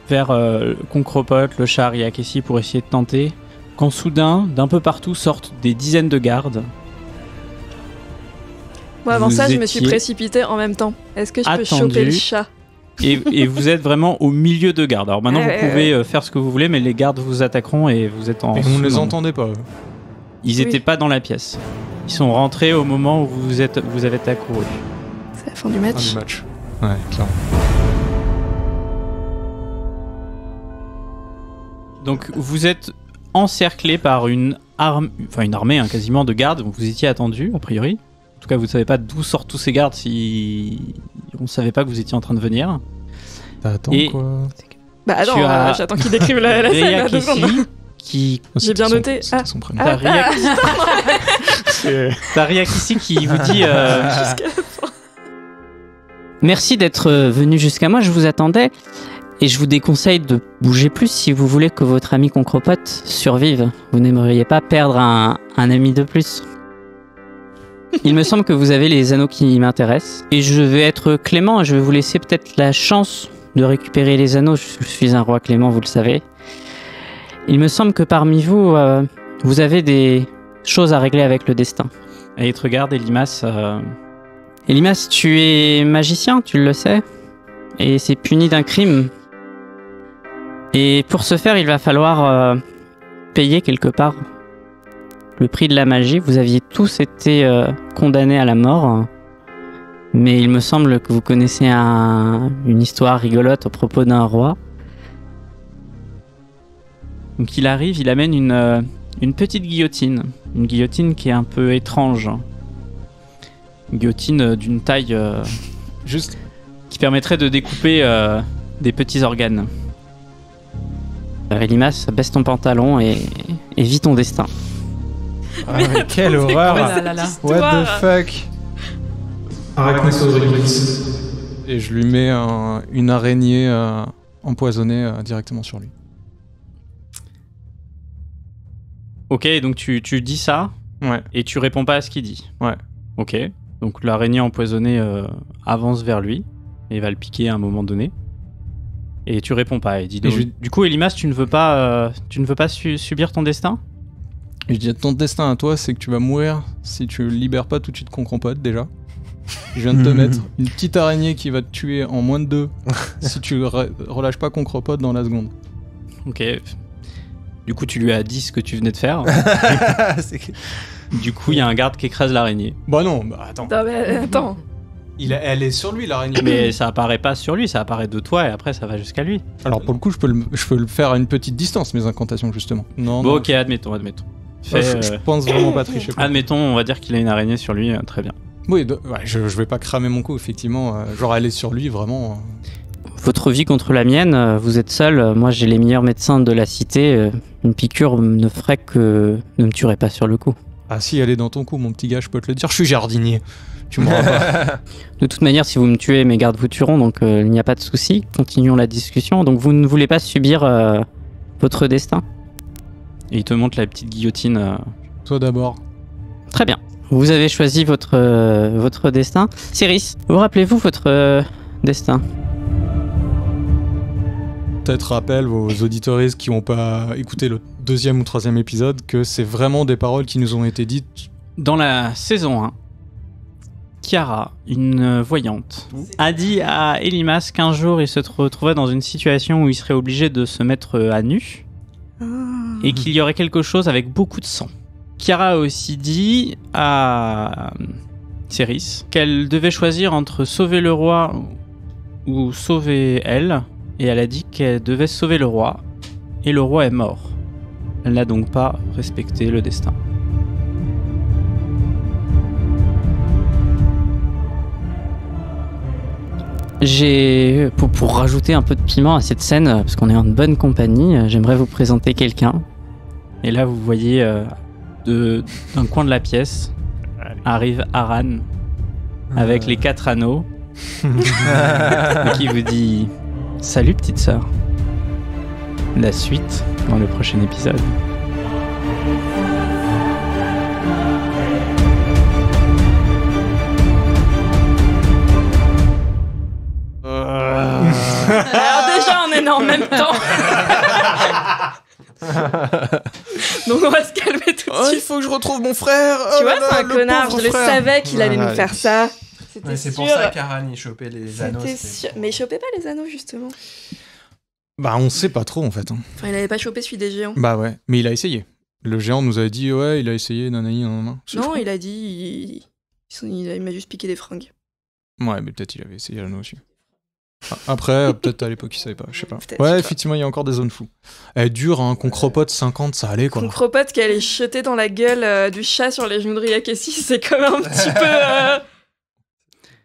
vers Concropote, le chat Riakessi pour essayer de tenter, quand soudain, d'un peu partout sortent des dizaines de gardes. Moi avant Vous ça, je me suis étiez précipitée en même temps. Est-ce que je peux attendu. choper le chat? Et vous êtes vraiment au milieu de gardes. Alors maintenant, Ouais, vous pouvez faire ce que vous voulez, mais les gardes vous attaqueront et vous êtes en... Et on ne les sous-nombre. entendait pas. Ils Oui. n'étaient pas dans la pièce. Ils sont rentrés au moment où vous avez accouru. C'est la fin du Fin match. du match. Ouais, clairement. Donc vous êtes encerclé par une armée quasiment de gardes. Vous étiez attendu, a priori. En tout cas, vous ne savez pas d'où sortent tous ces gardes si on ne savait pas que vous étiez en train de venir. T'attends Et- quoi? Bah attends, Tu as j'attends qu'il décrive la scène. Ria là, 2 secondes. Kessi qui... J'ai bien noté. C'était Ah. son prénom. T'as Ria Kessi qui vous dit... Merci d'être venu jusqu'à moi, je vous attendais. Et je vous déconseille de bouger plus si vous voulez que votre ami Concropote survive. Vous n'aimeriez pas perdre un ami de plus. Il me semble que vous avez les anneaux qui m'intéressent. Et je vais être clément, je vais vous laisser peut-être la chance de récupérer les anneaux. Je suis un roi clément, vous le savez. Il me semble que parmi vous, vous avez des choses à régler avec le destin. Et il te regarde, Elimas. Elimas, tu es magicien, tu le sais. Et c'est puni d'un crime. Et pour ce faire, il va falloir payer quelque part le prix de la magie. Vous aviez tous été condamnés à la mort. Mais il me semble que vous connaissez une histoire rigolote au propos d'un roi. Donc il arrive, il amène une petite guillotine. Une guillotine qui est un peu étrange. Une guillotine d'une taille Juste. qui permettrait de découper des petits organes. Elimas, baisse ton pantalon et vis ton destin. Ah, mais quelle horreur. quoi là là là. What the fuck. Et je lui mets une araignée empoisonnée directement sur lui. Ok, donc tu dis ça Ouais. et tu réponds pas à ce qu'il dit. Ouais. Ok, donc l'araignée empoisonnée avance vers lui et va le piquer à un moment donné. Et tu réponds pas. Et dis donc, du coup, Elimas, tu ne veux pas subir ton destin? Je dis, ton destin à toi, c'est que tu vas mourir si tu libères pas tout de suite Concropote déjà. Je viens de te mettre une petite araignée qui va te tuer en moins de 2 si tu relâches pas Concropote dans la seconde. Ok. Du coup, tu lui as dit ce que tu venais de faire. Du coup, il y a un garde qui écrase l'araignée. Bah non, bah attends. Non, mais attends. Elle est sur lui, l'araignée. Mais ça apparaît pas sur lui, ça apparaît de toi et après ça va jusqu'à lui. Alors pour le coup, je peux le faire à une petite distance, mes incantations, justement. Non, Bon, non. ok, admettons. Je pense vraiment pas tricher. quoi. Admettons, on va dire qu'il a une araignée sur lui, très bien. Oui, je vais pas cramer mon coup, effectivement. Genre, elle est sur lui, vraiment. Votre vie contre la mienne, vous êtes seul. Moi, j'ai les meilleurs médecins de la cité. Une piqûre ne me tuerait pas sur le coup. Ah si, elle est dans ton coup, mon petit gars, je peux te le dire. Je suis jardinier. Tu m'auras pas. De toute manière, si vous me tuez, mes gardes vous tueront, donc il n'y a pas de souci. Continuons la discussion. Donc vous ne voulez pas subir votre destin? Et il te montre la petite guillotine. Toi d'abord. Très bien. Vous avez choisi votre destin. Cyrus, vous rappelez-vous votre destin? Peut-être rappelle vos auditoristes qui n'ont pas écouté le 2e ou 3e épisode que c'est vraiment des paroles qui nous ont été dites. Dans la saison 1, Kiara, une voyante, a dit à Elimas qu'un jour il se retrouvait dans une situation où il serait obligé de se mettre à nu et qu'il y aurait quelque chose avec beaucoup de sang. Kiara a aussi dit à Céris qu'elle devait choisir entre sauver le roi ou sauver elle, et elle a dit qu'elle devait sauver le roi, et le roi est mort. Elle n'a donc pas respecté le destin. Pour rajouter un peu de piment à cette scène, parce qu'on est en bonne compagnie, j'aimerais vous présenter quelqu'un. Et là, vous voyez d'un coin de la pièce arrive Aran avec les 4 anneaux et qui vous dit « Salut petite sœur ». La suite dans le prochain épisode. Alors déjà, on est né en même temps. Donc on va se calmer tout de suite. il faut que je retrouve mon frère. Tu vois, c'est un connard. Je le savais qu'il allait nous faire ça. C'était C'est sûr. pour ça qu'Aran il chopait les anneaux. C'était sûr. Mais il chopait pas les anneaux, justement. Bah, on sait pas trop en fait. Enfin, il avait pas chopé celui des géants. Bah ouais, mais il a essayé. Le géant nous avait dit ouais, il a essayé, nanani, nanana. Non, il a dit. Il m'a juste piqué des fringues. Ouais, mais peut-être il avait essayé l'anneau aussi. Après, peut-être à l'époque il savait pas, je sais pas. Peut-être, Ouais, je sais effectivement, il y a encore des zones floues. Elle est dure, hein, qu'on cropote 50, ça allait quoi. Mon cropote qui allait jeter dans la gueule du chat sur les genoux de Ryakessi, c'est quand même un petit peu.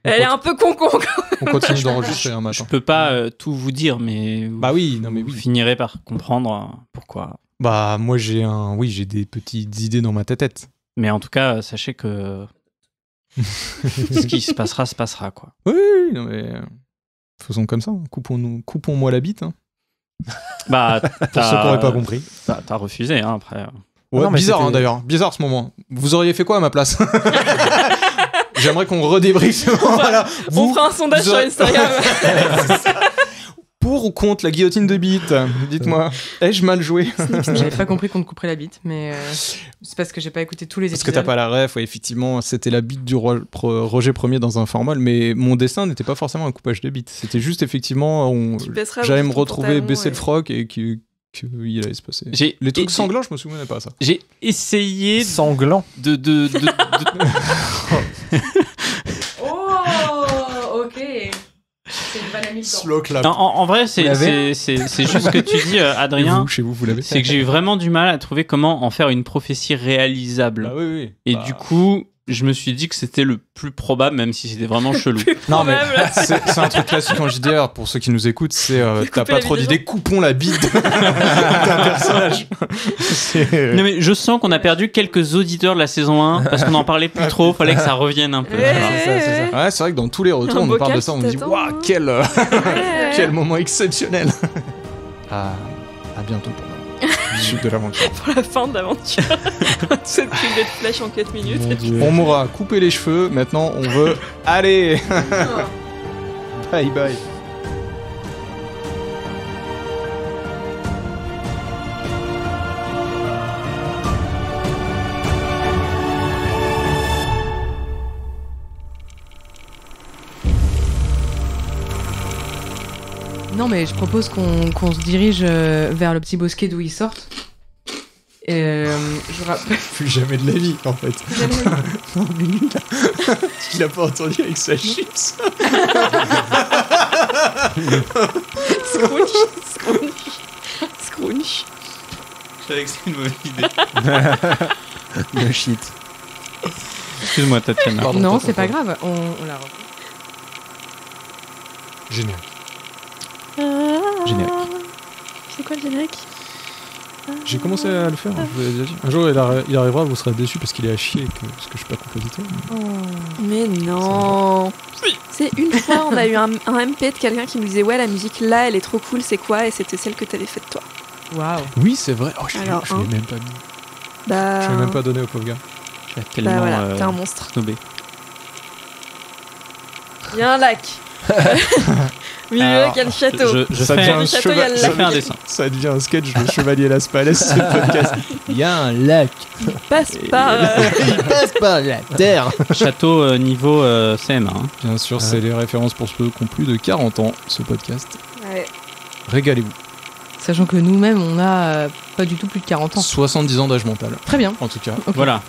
Elle est un peu con-con. On continue d'enregistrer un matin. Je peux pas tout vous dire, mais Bah oui, non mais vous oui. finirez par comprendre pourquoi. Bah moi j'ai des petites idées dans ma tête. Mais en tout cas, sachez que ce qui se passera quoi. Oui, non mais faisons comme ça, hein. Coupons-moi la bite. Hein. Bah, Pour ceux qui n'auraient pas compris. T'as refusé, hein, après. Ouais, non, mais bizarre c'était- hein, d'ailleurs, bizarre ce moment. Vous auriez fait quoi à ma place? J'aimerais qu'on redébriefe ce moment-là. On fera un sondage vous sur aurez- Instagram. Pour ou contre la guillotine de bite? Dites-moi, ai-je mal joué? J'avais pas compris qu'on te couperait la bite, mais c'est parce que j'ai pas écouté tous les Parce que épisodes. t'as pas la ref, ouais, effectivement, c'était la bite du roi Roger Ier dans un formol, mais mon destin n'était pas forcément un coupage de bite. C'était juste effectivement, Tu baisseras j'allais me ton retrouver, pantalon, baisser ouais. le froc et qu'il allait se passer. J'ai Les trucs et- sanglants, je me souvenais pas ça. J'ai essayé Sanglant. de Oh, ok. C'est une vanne à mille temps. Slow clap. Non, en vrai, c'est Vous l'avez juste ce que tu dis, Adrien. Vous, chez vous l'avez. C'est que j'ai eu vraiment du mal à trouver comment en faire une prophétie réalisable. Bah oui, oui. Et Bah, du coup, je me suis dit que c'était le plus probable, même si c'était vraiment chelou. non mais Probable. c'est un truc classique en JDR pour ceux qui nous écoutent, c'est t'as couper pas la trop bite des d'idées, coupons la bite d'un personnage. C'est- Non mais je sens qu'on a perdu quelques auditeurs de la saison 1 parce qu'on en parlait plus trop, fallait que ça revienne un peu. Ouais, tu vois. ouais, ouais. Ouais, c'est vrai que dans tous les retours, Un on nous parle de bocal ça, on qui nous dit t'attend, waouh, hein. quel Ouais. moment exceptionnel. À bientôt pour la suite de l'aventure. Pour la fin de l'aventure. Cette cube de flèche en 4 minutes. On m'aura coupé les cheveux, maintenant on veut aller. Bye bye. Non, mais je propose qu'on se dirige vers le petit bosquet d'où ils sortent. Je rappelle. Plus jamais de la vie en fait. Non, mais nul. Il a pas entendu avec sa chips. Scrunch. Je savais que c'était une mauvaise idée. Le shit. Excuse-moi, Tatiana. Pardon, Non, pardon, c'est pas pardon. grave, on la refait. Génial. Générique. C'est quoi le générique? J'ai commencé à le faire, je vous l'ai déjà dit. Un jour, il arrivera, vous serez déçus parce qu'il est à chier, parce que je suis pas compositeur. Mais non. C'est une fois, on a eu un MP de quelqu'un qui nous disait ouais, la musique là, elle est trop cool, c'est quoi? Et c'était celle que t'avais faite toi. Waouh. Oui, c'est vrai. Oh, je l'ai Alors, même pas mis. Bah. Je l'ai même pas donné au pauvre gars. Tu as tellement Bah voilà, t'es un monstre. snobé. Il y a un lac. Milieu, Alors, il y a le château. Je Ça fais devient un un château, il y a le je fais un dessin. Ça devient un sketch de Chevalier Las Palais, ce podcast. Il y a un lac. Passe par. Il passe par la terre. Château niveau CM1. Hein. Bien sûr, c'est les références pour ceux qui ont plus de 40 ans, ce podcast. Ouais. Régalez-vous. Sachant que nous-mêmes, on a pas du tout plus de 40 ans. 70 ans d'âge mental, Très bien. en tout cas. Ok. Voilà.